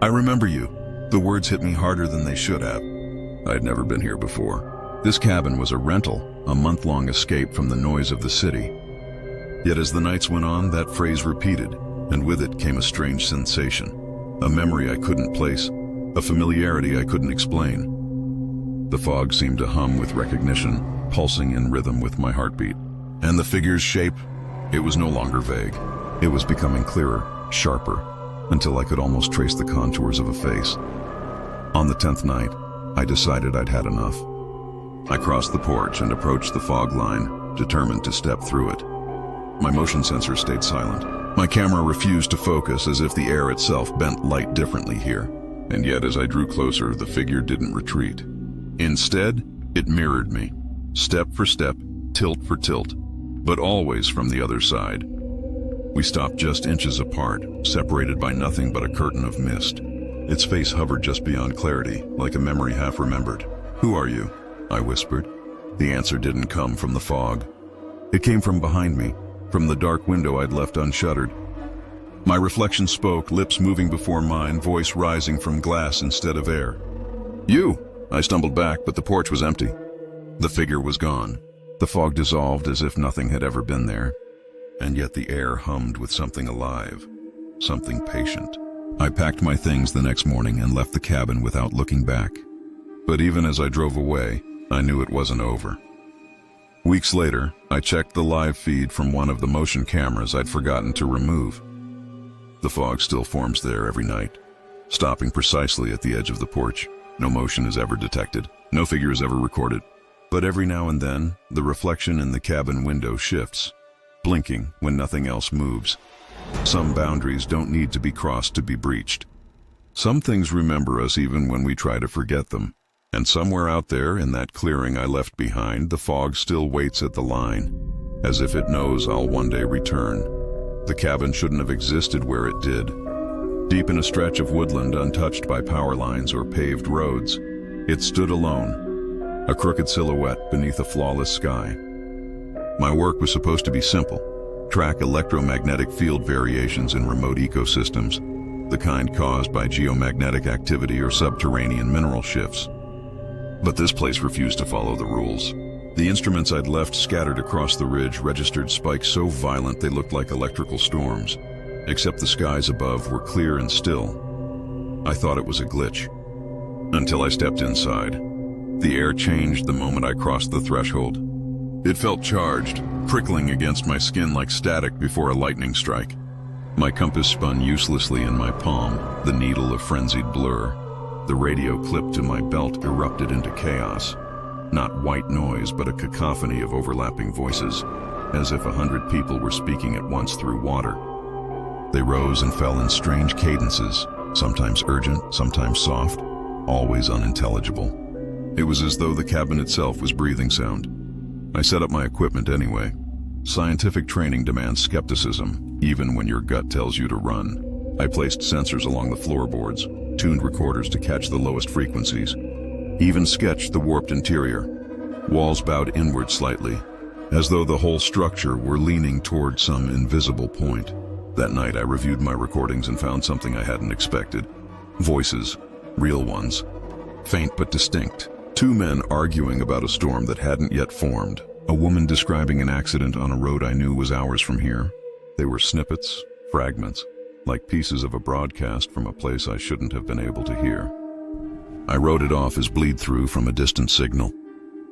"I remember you." The words hit me harder than they should have. I'd never been here before. This cabin was a rental, a month-long escape from the noise of the city. Yet as the nights went on, that phrase repeated, and with it came a strange sensation. A memory I couldn't place, a familiarity I couldn't explain. The fog seemed to hum with recognition, pulsing in rhythm with my heartbeat. And the figure's shape, it was no longer vague. It was becoming clearer, sharper, until I could almost trace the contours of a face. On the 10th night, I decided I'd had enough. I crossed the porch and approached the fog line, determined to step through it. My motion sensor stayed silent. My camera refused to focus, as if the air itself bent light differently here. And yet as I drew closer, the figure didn't retreat. Instead, it mirrored me, step for step, tilt for tilt, but always from the other side. We stopped just inches apart, separated by nothing but a curtain of mist. Its face hovered just beyond clarity, like a memory half remembered. "Who are you?" I whispered. The answer didn't come from the fog. It came from behind me, from the dark window I'd left unshuttered. My reflection spoke, lips moving before mine, voice rising from glass instead of air. "You!" I stumbled back, but the porch was empty. The figure was gone. The fog dissolved as if nothing had ever been there, and yet the air hummed with something alive, something patient. I packed my things the next morning and left the cabin without looking back. But even as I drove away, I knew it wasn't over. Weeks later, I checked the live feed from one of the motion cameras I'd forgotten to remove. The fog still forms there every night, stopping precisely at the edge of the porch. No motion is ever detected, no figure is ever recorded. But every now and then, the reflection in the cabin window shifts, blinking when nothing else moves. Some boundaries don't need to be crossed to be breached. Some things remember us even when we try to forget them. And somewhere out there in that clearing I left behind, the fog still waits at the line, as if it knows I'll one day return. The cabin shouldn't have existed where it did. Deep in a stretch of woodland untouched by power lines or paved roads, it stood alone, a crooked silhouette beneath a flawless sky. My work was supposed to be simple: track electromagnetic field variations in remote ecosystems, the kind caused by geomagnetic activity or subterranean mineral shifts. But this place refused to follow the rules. The instruments I'd left scattered across the ridge registered spikes so violent they looked like electrical storms, except the skies above were clear and still. I thought it was a glitch, until I stepped inside. The air changed the moment I crossed the threshold. It felt charged, prickling against my skin like static before a lightning strike. My compass spun uselessly in my palm, the needle a frenzied blur. The radio clipped to my belt erupted into chaos. Not white noise, but a cacophony of overlapping voices, as if 100 people were speaking at once through water. They rose and fell in strange cadences, sometimes urgent, sometimes soft, always unintelligible. It was as though the cabin itself was breathing sound. I set up my equipment anyway. Scientific training demands skepticism, even when your gut tells you to run. I placed sensors along the floorboards, tuned recorders to catch the lowest frequencies, even sketched the warped interior. Walls bowed inward slightly, as though the whole structure were leaning toward some invisible point. That night I reviewed my recordings and found something I hadn't expected. Voices, real ones, faint but distinct. Two men arguing about a storm that hadn't yet formed. A woman describing an accident on a road I knew was hours from here. They were snippets, fragments, like pieces of a broadcast from a place I shouldn't have been able to hear. I wrote it off as bleed-through from a distant signal.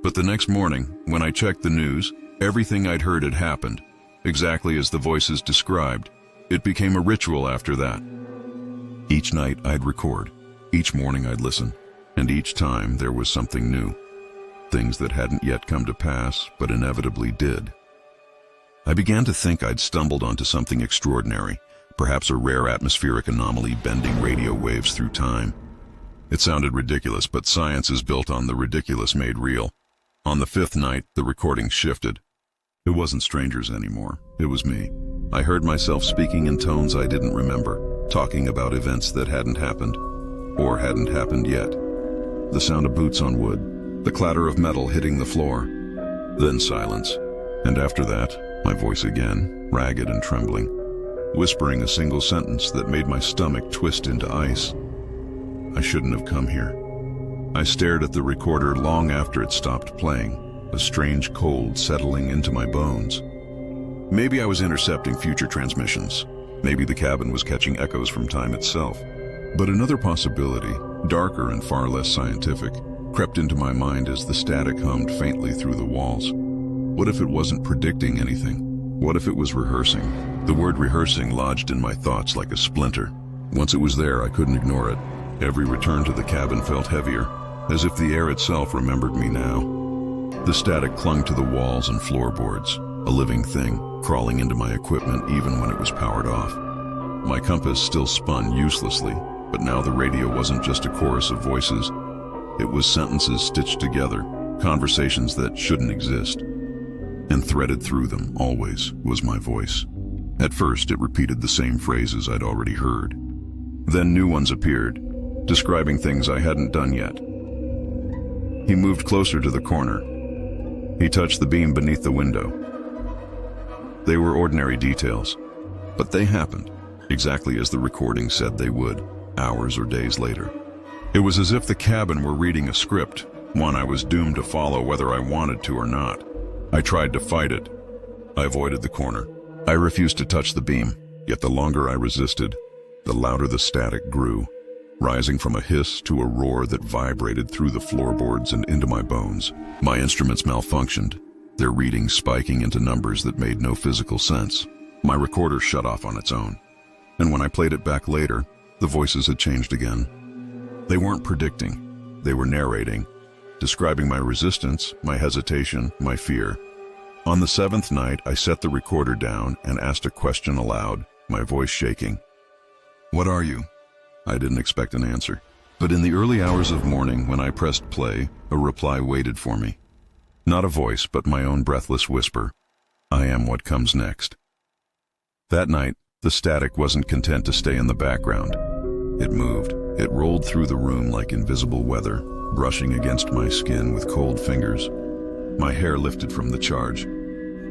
But the next morning, when I checked the news, everything I'd heard had happened, exactly as the voices described. It became a ritual after that. Each night I'd record, each morning I'd listen, and each time there was something new. Things that hadn't yet come to pass, but inevitably did. I began to think I'd stumbled onto something extraordinary, perhaps a rare atmospheric anomaly bending radio waves through time. It sounded ridiculous, but science is built on the ridiculous made real. On the fifth night, the recording shifted. It wasn't strangers anymore, it was me. I heard myself speaking in tones I didn't remember, talking about events that hadn't happened, or hadn't happened yet. The sound of boots on wood, the clatter of metal hitting the floor, then silence. And after that, my voice again, ragged and trembling, whispering a single sentence that made my stomach twist into ice. I shouldn't have come here. I stared at the recorder long after it stopped playing, a strange cold settling into my bones. Maybe I was intercepting future transmissions. Maybe the cabin was catching echoes from time itself. But another possibility, darker and far less scientific, crept into my mind as the static hummed faintly through the walls. What if it wasn't predicting anything? What if it was rehearsing? The word rehearsing lodged in my thoughts like a splinter. Once it was there, I couldn't ignore it. Every return to the cabin felt heavier, as if the air itself remembered me now. The static clung to the walls and floorboards, a living thing, crawling into my equipment even when it was powered off. My compass still spun uselessly, but now the radio wasn't just a chorus of voices. It was sentences stitched together, conversations that shouldn't exist. And threaded through them, always, was my voice. At first, it repeated the same phrases I'd already heard. Then new ones appeared, describing things I hadn't done yet. He moved closer to the corner. He touched the beam beneath the window. They were ordinary details, but they happened, exactly as the recording said they would, hours or days later. It was as if the cabin were reading a script, one I was doomed to follow whether I wanted to or not. I tried to fight it. I avoided the corner. I refused to touch the beam, yet the longer I resisted, the louder the static grew, rising from a hiss to a roar that vibrated through the floorboards and into my bones. My instruments malfunctioned, their readings spiking into numbers that made no physical sense. My recorder shut off on its own, and when I played it back later, the voices had changed again. They weren't predicting, they were narrating, describing my resistance, my hesitation, my fear. On the 7th night, I set the recorder down and asked a question aloud, my voice shaking. "What are you?" I didn't expect an answer, but in the early hours of morning when I pressed play, a reply waited for me. Not a voice, but my own breathless whisper. "I am what comes next." That night, the static wasn't content to stay in the background. It moved. It rolled through the room like invisible weather, brushing against my skin with cold fingers. My hair lifted from the charge.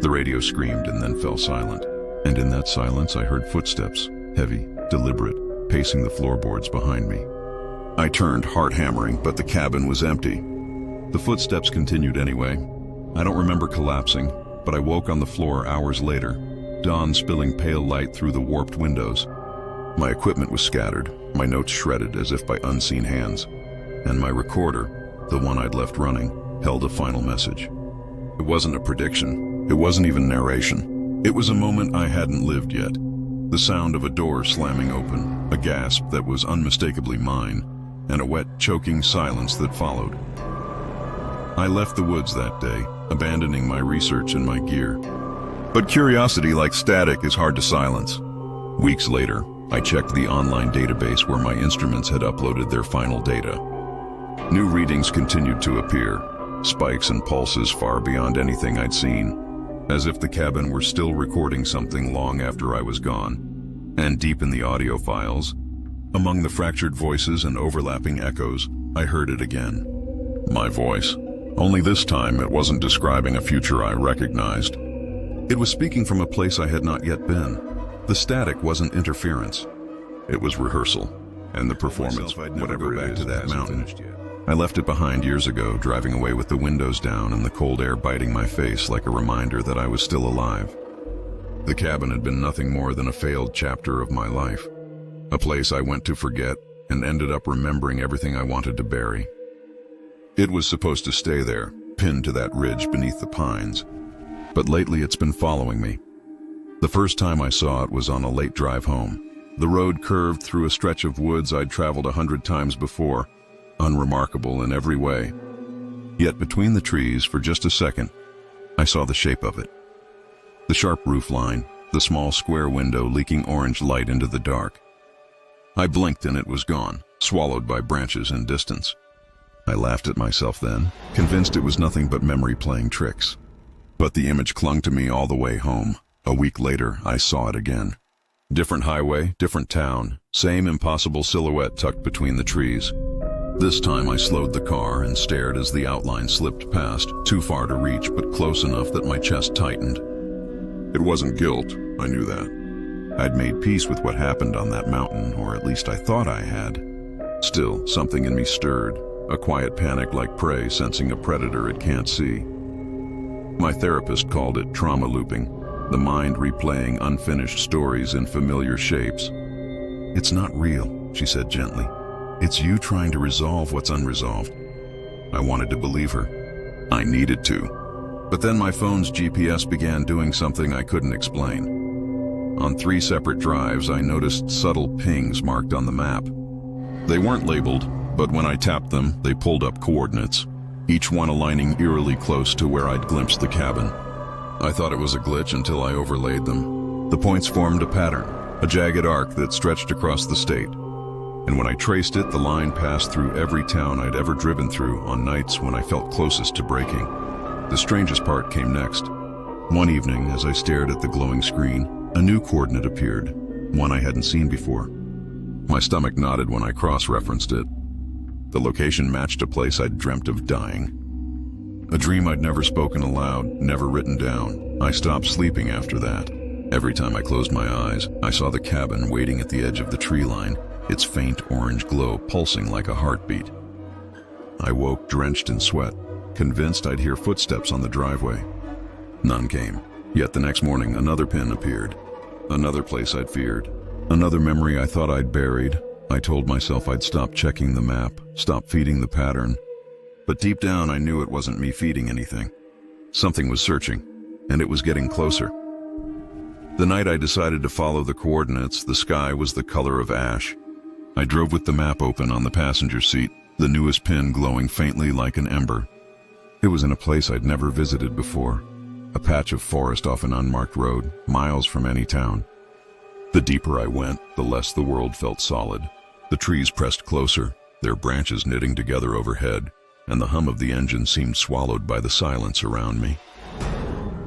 The radio screamed and then fell silent. And in that silence, I heard footsteps, heavy, deliberate, pacing the floorboards behind me. I turned, heart hammering, but the cabin was empty. The footsteps continued anyway. I don't remember collapsing, but I woke on the floor hours later, dawn spilling pale light through the warped windows. My equipment was scattered, my notes shredded as if by unseen hands, and my recorder, the one I'd left running, held a final message. It wasn't a prediction. It wasn't even narration. It was a moment I hadn't lived yet. The sound of a door slamming open, a gasp that was unmistakably mine, and a wet, choking silence that followed. I left the woods that day, abandoning my research and my gear. But curiosity, like static, is hard to silence. Weeks later, I checked the online database where my instruments had uploaded their final data. New readings continued to appear, spikes and pulses far beyond anything I'd seen, as if the cabin were still recording something long after I was gone. And deep in the audio files, among the fractured voices and overlapping echoes, I heard it again. My voice. Only this time it wasn't describing a future I recognized. It was speaking from a place I had not yet been. The static wasn't interference. It was rehearsal, and the performance would never go back to that mountain. I left it behind years ago, driving away with the windows down and the cold air biting my face like a reminder that I was still alive. The cabin had been nothing more than a failed chapter of my life, a place I went to forget and ended up remembering everything I wanted to bury. It was supposed to stay there, pinned to that ridge beneath the pines, but lately it's been following me. The first time I saw it was on a late drive home. The road curved through a stretch of woods I'd traveled 100 times before, unremarkable in every way. Yet between the trees, for just a second, I saw the shape of it. The sharp roof line, the small square window leaking orange light into the dark. I blinked and it was gone, swallowed by branches and distance. I laughed at myself then, convinced it was nothing but memory playing tricks. But the image clung to me all the way home. A week later, I saw it again. Different highway, different town, same impossible silhouette tucked between the trees. This time I slowed the car and stared as the outline slipped past, too far to reach but close enough that my chest tightened. It wasn't guilt, I knew that. I'd made peace with what happened on that mountain, or at least I thought I had. Still, something in me stirred, a quiet panic like prey sensing a predator it can't see. My therapist called it trauma looping, the mind replaying unfinished stories in familiar shapes. "It's not real," she said gently. "It's you trying to resolve what's unresolved." I wanted to believe her. I needed to. But then my phone's GPS began doing something I couldn't explain. On 3 separate drives, I noticed subtle pings marked on the map. They weren't labeled, but when I tapped them, they pulled up coordinates, each one aligning eerily close to where I'd glimpsed the cabin. I thought it was a glitch until I overlaid them. The points formed a pattern, a jagged arc that stretched across the state. And when I traced it, the line passed through every town I'd ever driven through on nights when I felt closest to breaking. The strangest part came next. One evening, as I stared at the glowing screen, a new coordinate appeared, one I hadn't seen before. My stomach knotted when I cross-referenced it. The location matched a place I'd dreamt of dying. A dream I'd never spoken aloud, never written down. I stopped sleeping after that. Every time I closed my eyes, I saw the cabin waiting at the edge of the tree line, its faint orange glow pulsing like a heartbeat. I woke drenched in sweat, convinced I'd hear footsteps on the driveway. None came. Yet the next morning, another pin appeared. Another place I'd feared. Another memory I thought I'd buried. I told myself I'd stop checking the map, stop feeding the pattern. But deep down, I knew it wasn't me feeding anything. Something was searching, and it was getting closer. The night I decided to follow the coordinates, the sky was the color of ash. I drove with the map open on the passenger seat, the newest pin glowing faintly like an ember. It was in a place I'd never visited before, a patch of forest off an unmarked road, miles from any town. The deeper I went, the less the world felt solid. The trees pressed closer, their branches knitting together overhead, and the hum of the engine seemed swallowed by the silence around me.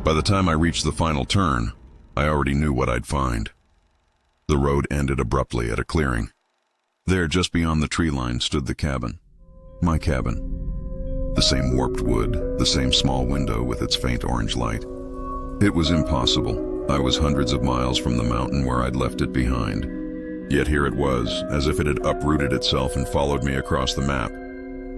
By the time I reached the final turn, I already knew what I'd find. The road ended abruptly at a clearing. There, just beyond the tree line, stood the cabin. My cabin. The same warped wood, the same small window with its faint orange light. It was impossible. I was hundreds of miles from the mountain where I'd left it behind. Yet here it was, as if it had uprooted itself and followed me across the map.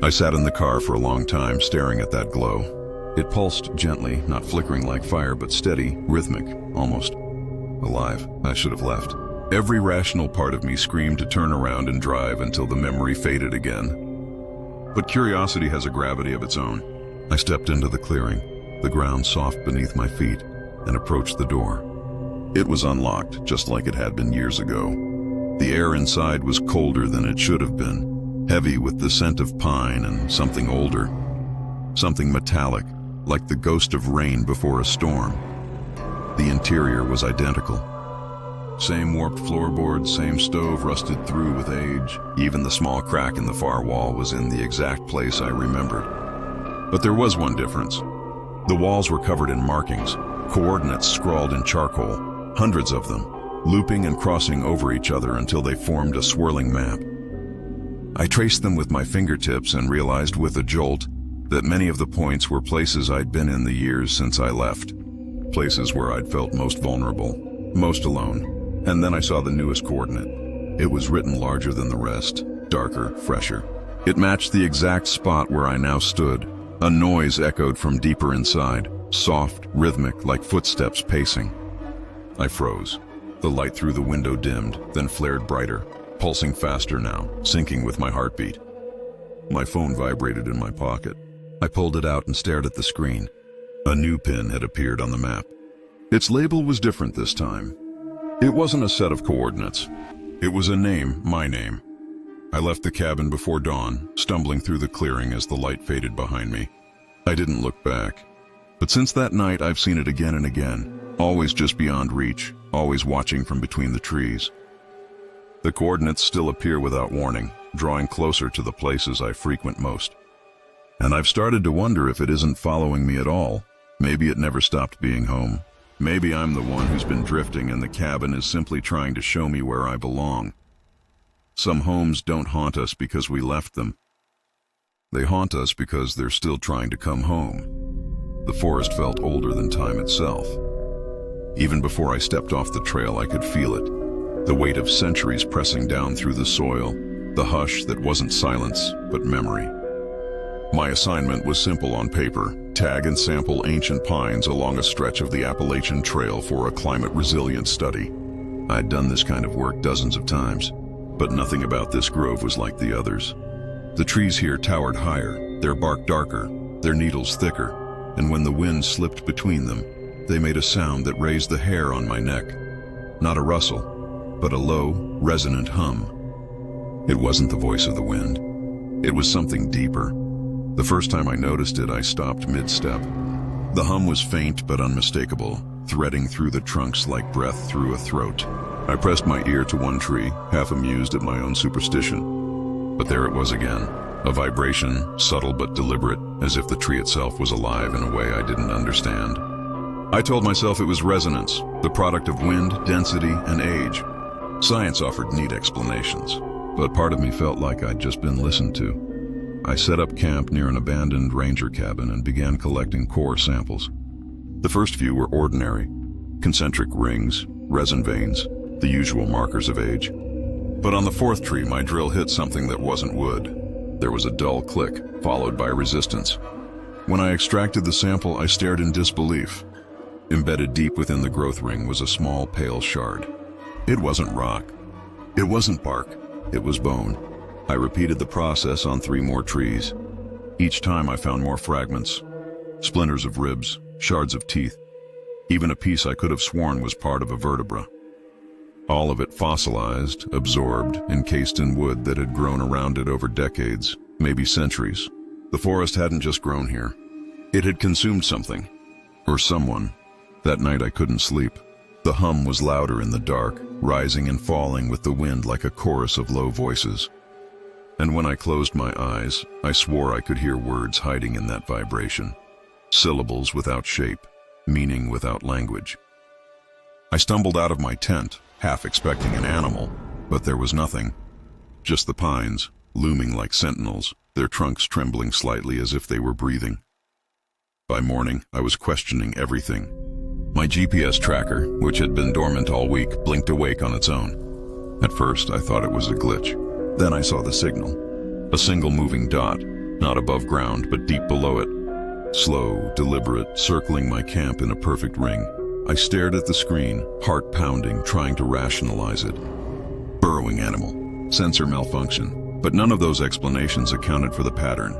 I sat in the car for a long time, staring at that glow. It pulsed gently, not flickering like fire, but steady, rhythmic, almost alive. I should have left. Every rational part of me screamed to turn around and drive until the memory faded again. But curiosity has a gravity of its own. I stepped into the clearing, the ground soft beneath my feet, and approached the door. It was unlocked, just like it had been years ago. The air inside was colder than it should have been, heavy with the scent of pine and something older. Something metallic, like the ghost of rain before a storm. The interior was identical. Same warped floorboards, same stove rusted through with age. Even the small crack in the far wall was in the exact place I remembered. But there was one difference. The walls were covered in markings, coordinates scrawled in charcoal, hundreds of them, looping and crossing over each other until they formed a swirling map. I traced them with my fingertips and realized with a jolt that many of the points were places I'd been in the years since I left. Places where I'd felt most vulnerable, most alone. And then I saw the newest coordinate. It was written larger than the rest, darker, fresher. It matched the exact spot where I now stood. A noise echoed from deeper inside, soft, rhythmic, like footsteps pacing. I froze. The light through the window dimmed, then flared brighter, pulsing faster now, syncing with my heartbeat. My phone vibrated in my pocket. I pulled it out and stared at the screen. A new pin had appeared on the map. Its label was different this time. It wasn't a set of coordinates. It was a name, my name. I left the cabin before dawn, stumbling through the clearing as the light faded behind me. I didn't look back. But since that night, I've seen it again and again, always just beyond reach, always watching from between the trees. The coordinates still appear without warning, drawing closer to the places I frequent most. And I've started to wonder if it isn't following me at all. Maybe it never stopped being home. Maybe I'm the one who's been drifting and the cabin is simply trying to show me where I belong. Some homes don't haunt us because we left them. They haunt us because they're still trying to come home. The forest felt older than time itself. Even before I stepped off the trail, I could feel it. The weight of centuries pressing down through the soil. The hush that wasn't silence, but memory. My assignment was simple on paper: tag and sample ancient pines along a stretch of the Appalachian Trail for a climate-resilient study. I'd done this kind of work dozens of times, but nothing about this grove was like the others. The trees here towered higher, their bark darker, their needles thicker, and when the wind slipped between them, they made a sound that raised the hair on my neck. Not a rustle, but a low, resonant hum. It wasn't the voice of the wind. It was something deeper. The first time I noticed it, I stopped mid-step. The hum was faint but unmistakable, threading through the trunks like breath through a throat. I pressed my ear to one tree, half amused at my own superstition. But there it was again, a vibration, subtle but deliberate, as if the tree itself was alive in a way I didn't understand. I told myself it was resonance, the product of wind, density, and age. Science offered neat explanations, but part of me felt like I'd just been listened to. I set up camp near an abandoned ranger cabin and began collecting core samples. The first few were ordinary: concentric rings, resin veins, the usual markers of age. But on the fourth tree, my drill hit something that wasn't wood. There was a dull click, followed by resistance. When I extracted the sample, I stared in disbelief. Embedded deep within the growth ring was a small, pale shard. It wasn't rock. It wasn't bark. It was bone. I repeated the process on 3 more trees. Each time I found more fragments. Splinters of ribs, shards of teeth. Even a piece I could have sworn was part of a vertebra. All of it fossilized, absorbed, encased in wood that had grown around it over decades, maybe centuries. The forest hadn't just grown here. It had consumed something. Or someone. That night I couldn't sleep. The hum was louder in the dark, rising and falling with the wind like a chorus of low voices. And when I closed my eyes, I swore I could hear words hiding in that vibration. Syllables without shape, meaning without language. I stumbled out of my tent, half expecting an animal, but there was nothing. Just the pines, looming like sentinels, their trunks trembling slightly as if they were breathing. By morning, I was questioning everything. My GPS tracker, which had been dormant all week, blinked awake on its own. At first, I thought it was a glitch. Then I saw the signal. A single moving dot, not above ground, but deep below it. Slow, deliberate, circling my camp in a perfect ring. I stared at the screen, heart pounding, trying to rationalize it. Burrowing animal, sensor malfunction, but none of those explanations accounted for the pattern.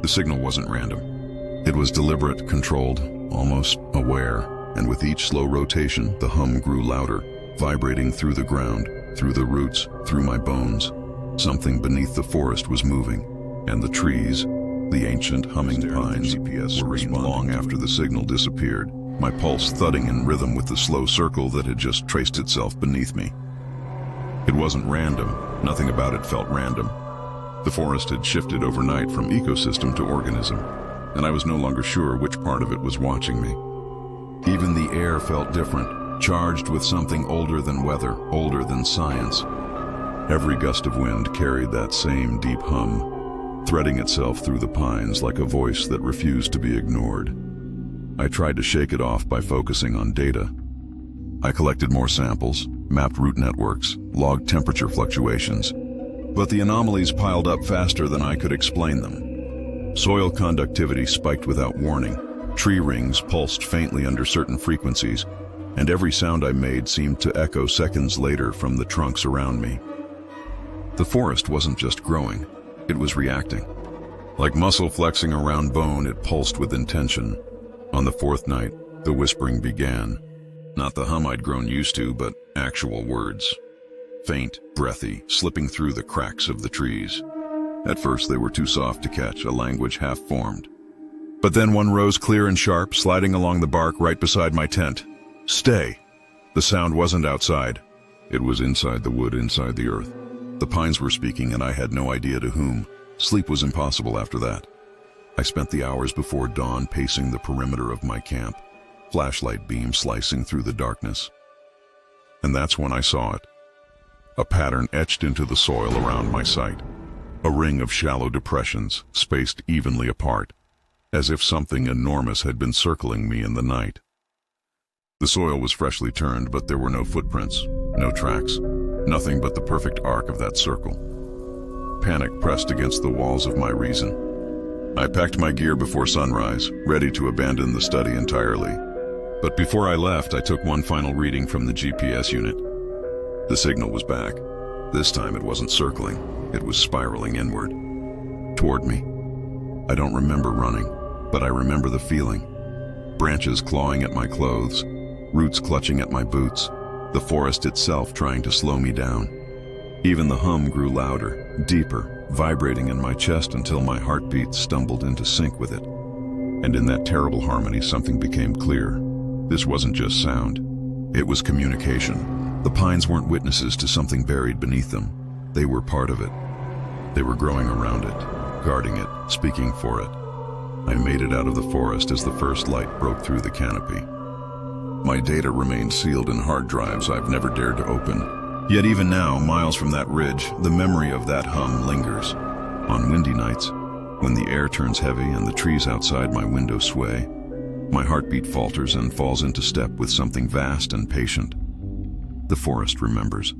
The signal wasn't random. It was deliberate, controlled, almost aware. And with each slow rotation, the hum grew louder, vibrating through the ground, through the roots, through my bones. Something beneath the forest was moving, and the trees, the ancient humming pines, were responding long after the signal disappeared, my pulse thudding in rhythm with the slow circle that had just traced itself beneath me. It wasn't random. Nothing about it felt random. The forest had shifted overnight from ecosystem to organism, and I was no longer sure which part of it was watching me. Even the air felt different, charged with something older than weather, older than science. Every gust of wind carried that same deep hum, threading itself through the pines like a voice that refused to be ignored. I tried to shake it off by focusing on data. I collected more samples, mapped root networks, logged temperature fluctuations, but the anomalies piled up faster than I could explain them. Soil conductivity spiked without warning. Tree rings pulsed faintly under certain frequencies, and every sound I made seemed to echo seconds later from the trunks around me. The forest wasn't just growing, it was reacting. Like muscle flexing around bone, it pulsed with intention. On the 4th night, the whispering began. Not the hum I'd grown used to, but actual words. Faint, breathy, slipping through the cracks of the trees. At first they were too soft to catch, a language half-formed. But then one rose clear and sharp, sliding along the bark right beside my tent. Stay! The sound wasn't outside. It was inside the wood, inside the earth. The pines were speaking, and I had no idea to whom. Sleep was impossible after that. I spent the hours before dawn pacing the perimeter of my camp, flashlight beams slicing through the darkness. And that's when I saw it. A pattern etched into the soil around my site. A ring of shallow depressions, spaced evenly apart, as if something enormous had been circling me in the night. The soil was freshly turned, but there were no footprints, no tracks, nothing but the perfect arc of that circle. Panic pressed against the walls of my reason. I packed my gear before sunrise, ready to abandon the study entirely. But before I left, I took one final reading from the GPS unit. The signal was back. This time it wasn't circling, it was spiraling inward, toward me. I don't remember running, but I remember the feeling. Branches clawing at my clothes, roots clutching at my boots, the forest itself trying to slow me down. Even the hum grew louder, deeper, vibrating in my chest until my heartbeat stumbled into sync with it. And in that terrible harmony, something became clear. This wasn't just sound. It was communication. The pines weren't witnesses to something buried beneath them. They were part of it. They were growing around it, guarding it, speaking for it. I made it out of the forest as the first light broke through the canopy. My data remained sealed in hard drives I've never dared to open. Yet even now, miles from that ridge, the memory of that hum lingers. On windy nights, when the air turns heavy and the trees outside my window sway, my heartbeat falters and falls into step with something vast and patient. The forest remembers.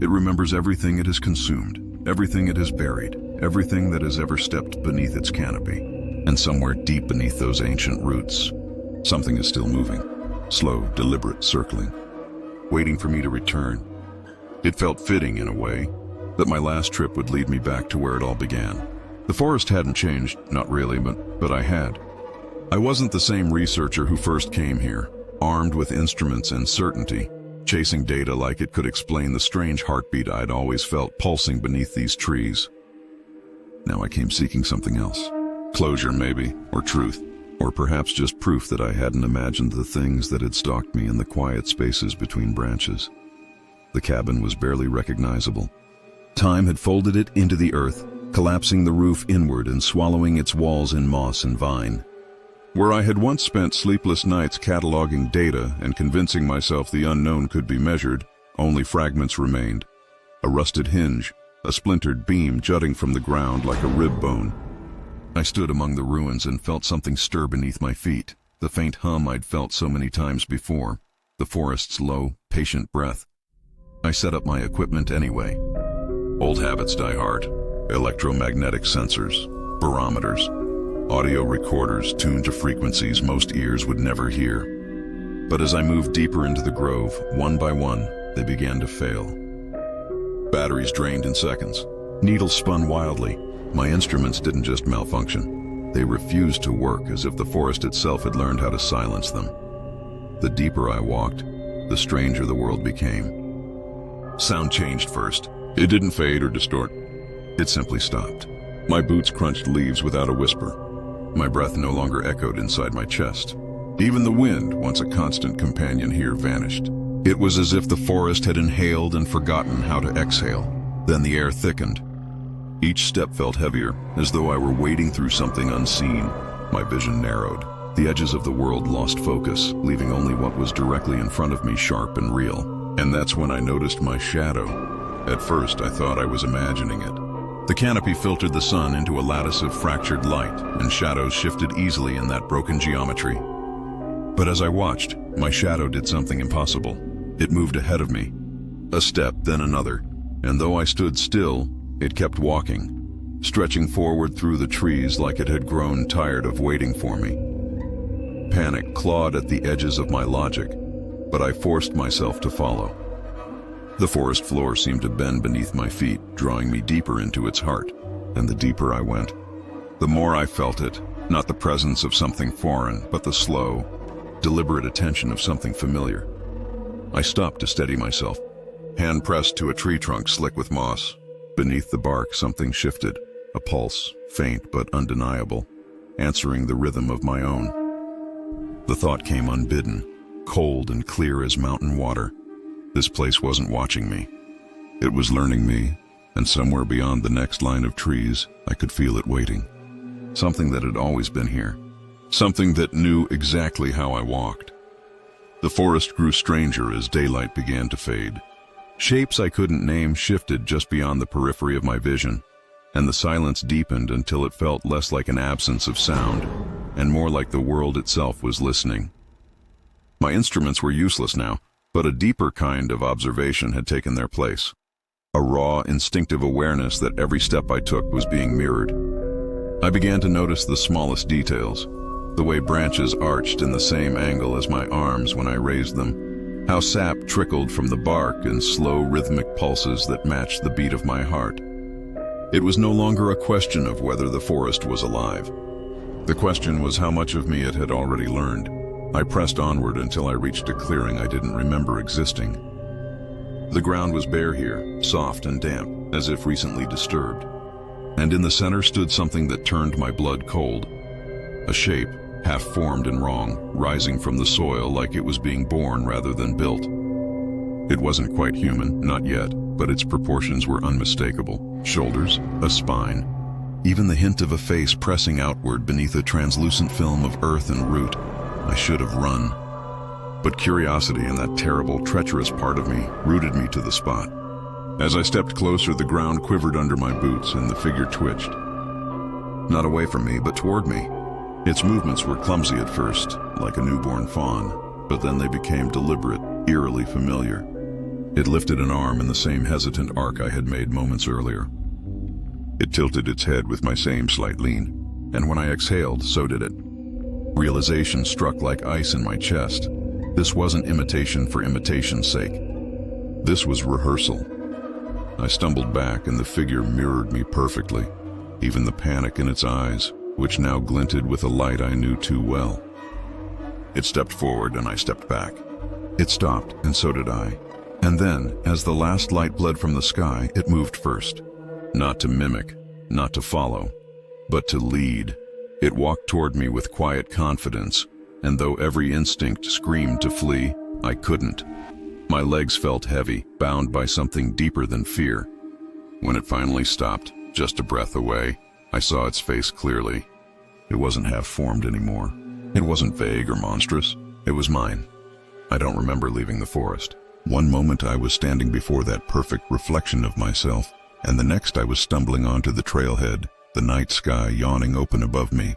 It remembers everything it has consumed, everything it has buried, everything that has ever stepped beneath its canopy. And somewhere deep beneath those ancient roots, Something is still moving. Slow, deliberate circling. Waiting for me to return. It felt fitting, in a way, that my last trip would lead me back to where it all began. The forest hadn't changed, not really, but I had. I wasn't the same researcher who first came here, armed with instruments and certainty, chasing data like it could explain the strange heartbeat I'd always felt pulsing beneath these trees. Now I came seeking something else. Closure, maybe, or truth, or perhaps just proof that I hadn't imagined the things that had stalked me in the quiet spaces between branches. The cabin was barely recognizable. Time had folded it into the earth, collapsing the roof inward and swallowing its walls in moss and vine. Where I had once spent sleepless nights cataloging data and convincing myself the unknown could be measured, only fragments remained. A rusted hinge, a splintered beam jutting from the ground like a rib bone. I stood among the ruins and felt something stir beneath my feet, the faint hum I'd felt so many times before, the forest's low, patient breath. I set up my equipment anyway. Old habits die hard. Electromagnetic sensors, barometers, audio recorders tuned to frequencies most ears would never hear. But as I moved deeper into the grove, one by one, they began to fail. Batteries drained in seconds. Needles spun wildly. My instruments didn't just malfunction. They refused to work, as if the forest itself had learned how to silence them. The deeper I walked, the stranger the world became. Sound changed first. It didn't fade or distort. It simply stopped. My boots crunched leaves without a whisper. My breath no longer echoed inside my chest. Even the wind, once a constant companion here, vanished. It was as if the forest had inhaled and forgotten how to exhale. Then the air thickened. Each step felt heavier, as though I were wading through something unseen. My vision narrowed. The edges of the world lost focus, leaving only what was directly in front of me sharp and real. And that's when I noticed my shadow. At first, I thought I was imagining it. The canopy filtered the sun into a lattice of fractured light, and shadows shifted easily in that broken geometry. But as I watched, my shadow did something impossible. It moved ahead of me. A step, then another, and though I stood still, it kept walking, stretching forward through the trees like it had grown tired of waiting for me. Panic clawed at the edges of my logic, but I forced myself to follow. The forest floor seemed to bend beneath my feet, drawing me deeper into its heart, and the deeper I went, the more I felt it, not the presence of something foreign, but the slow, deliberate attention of something familiar. I stopped to steady myself, hand pressed to a tree trunk slick with moss. Beneath the bark, something shifted, a pulse, faint but undeniable, answering the rhythm of my own. The thought came unbidden, cold and clear as mountain water. This place wasn't watching me. It was learning me, and somewhere beyond the next line of trees, I could feel it waiting. Something that had always been here. Something that knew exactly how I walked. The forest grew stranger as daylight began to fade. Shapes I couldn't name shifted just beyond the periphery of my vision, and the silence deepened until it felt less like an absence of sound, and more like the world itself was listening. My instruments were useless now, but a deeper kind of observation had taken their place. A raw, instinctive awareness that every step I took was being mirrored. I began to notice the smallest details, the way branches arched in the same angle as my arms when I raised them, how sap trickled from the bark in slow, rhythmic pulses that matched the beat of my heart. It was no longer a question of whether the forest was alive. The question was how much of me it had already learned. I pressed onward until I reached a clearing I didn't remember existing. The ground was bare here, soft and damp, as if recently disturbed. And in the center stood something that turned my blood cold. A shape, half-formed and wrong, rising from the soil like it was being born rather than built. It wasn't quite human, not yet, but its proportions were unmistakable. Shoulders, a spine, even the hint of a face pressing outward beneath a translucent film of earth and root. I should have run. But curiosity and that terrible, treacherous part of me rooted me to the spot. As I stepped closer, the ground quivered under my boots and the figure twitched. Not away from me, but toward me. Its movements were clumsy at first, like a newborn fawn, but then they became deliberate, eerily familiar. It lifted an arm in the same hesitant arc I had made moments earlier. It tilted its head with my same slight lean, and when I exhaled, so did it. Realization struck like ice in my chest. This wasn't imitation for imitation's sake. This was rehearsal. I stumbled back and the figure mirrored me perfectly, even the panic in its eyes, which now glinted with a light I knew too well. It stepped forward and I stepped back. It stopped, and so did I. And then, as the last light bled from the sky, it moved first. Not to mimic, not to follow, but to lead. It walked toward me with quiet confidence, and though every instinct screamed to flee, I couldn't. My legs felt heavy, bound by something deeper than fear. When it finally stopped, just a breath away, I saw its face clearly. It wasn't half-formed anymore. It wasn't vague or monstrous. It was mine. I don't remember leaving the forest. One moment I was standing before that perfect reflection of myself, and the next I was stumbling onto the trailhead, the night sky yawning open above me.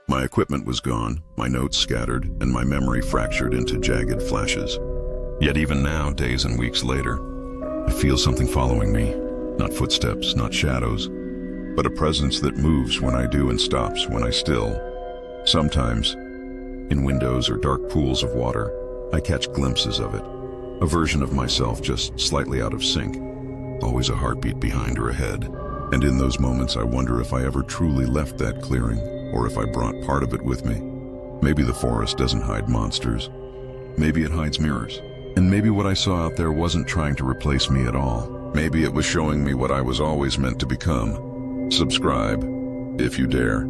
My equipment was gone, my notes scattered, and my memory fractured into jagged flashes. Yet even now, days and weeks later, I feel something following me. Not footsteps, not shadows, but a presence that moves when I do and stops when I still. Sometimes, in windows or dark pools of water, I catch glimpses of it. A version of myself just slightly out of sync, always a heartbeat behind or ahead. And in those moments I wonder if I ever truly left that clearing, or if I brought part of it with me. Maybe the forest doesn't hide monsters. Maybe it hides mirrors. And maybe what I saw out there wasn't trying to replace me at all. Maybe it was showing me what I was always meant to become. Subscribe, if you dare.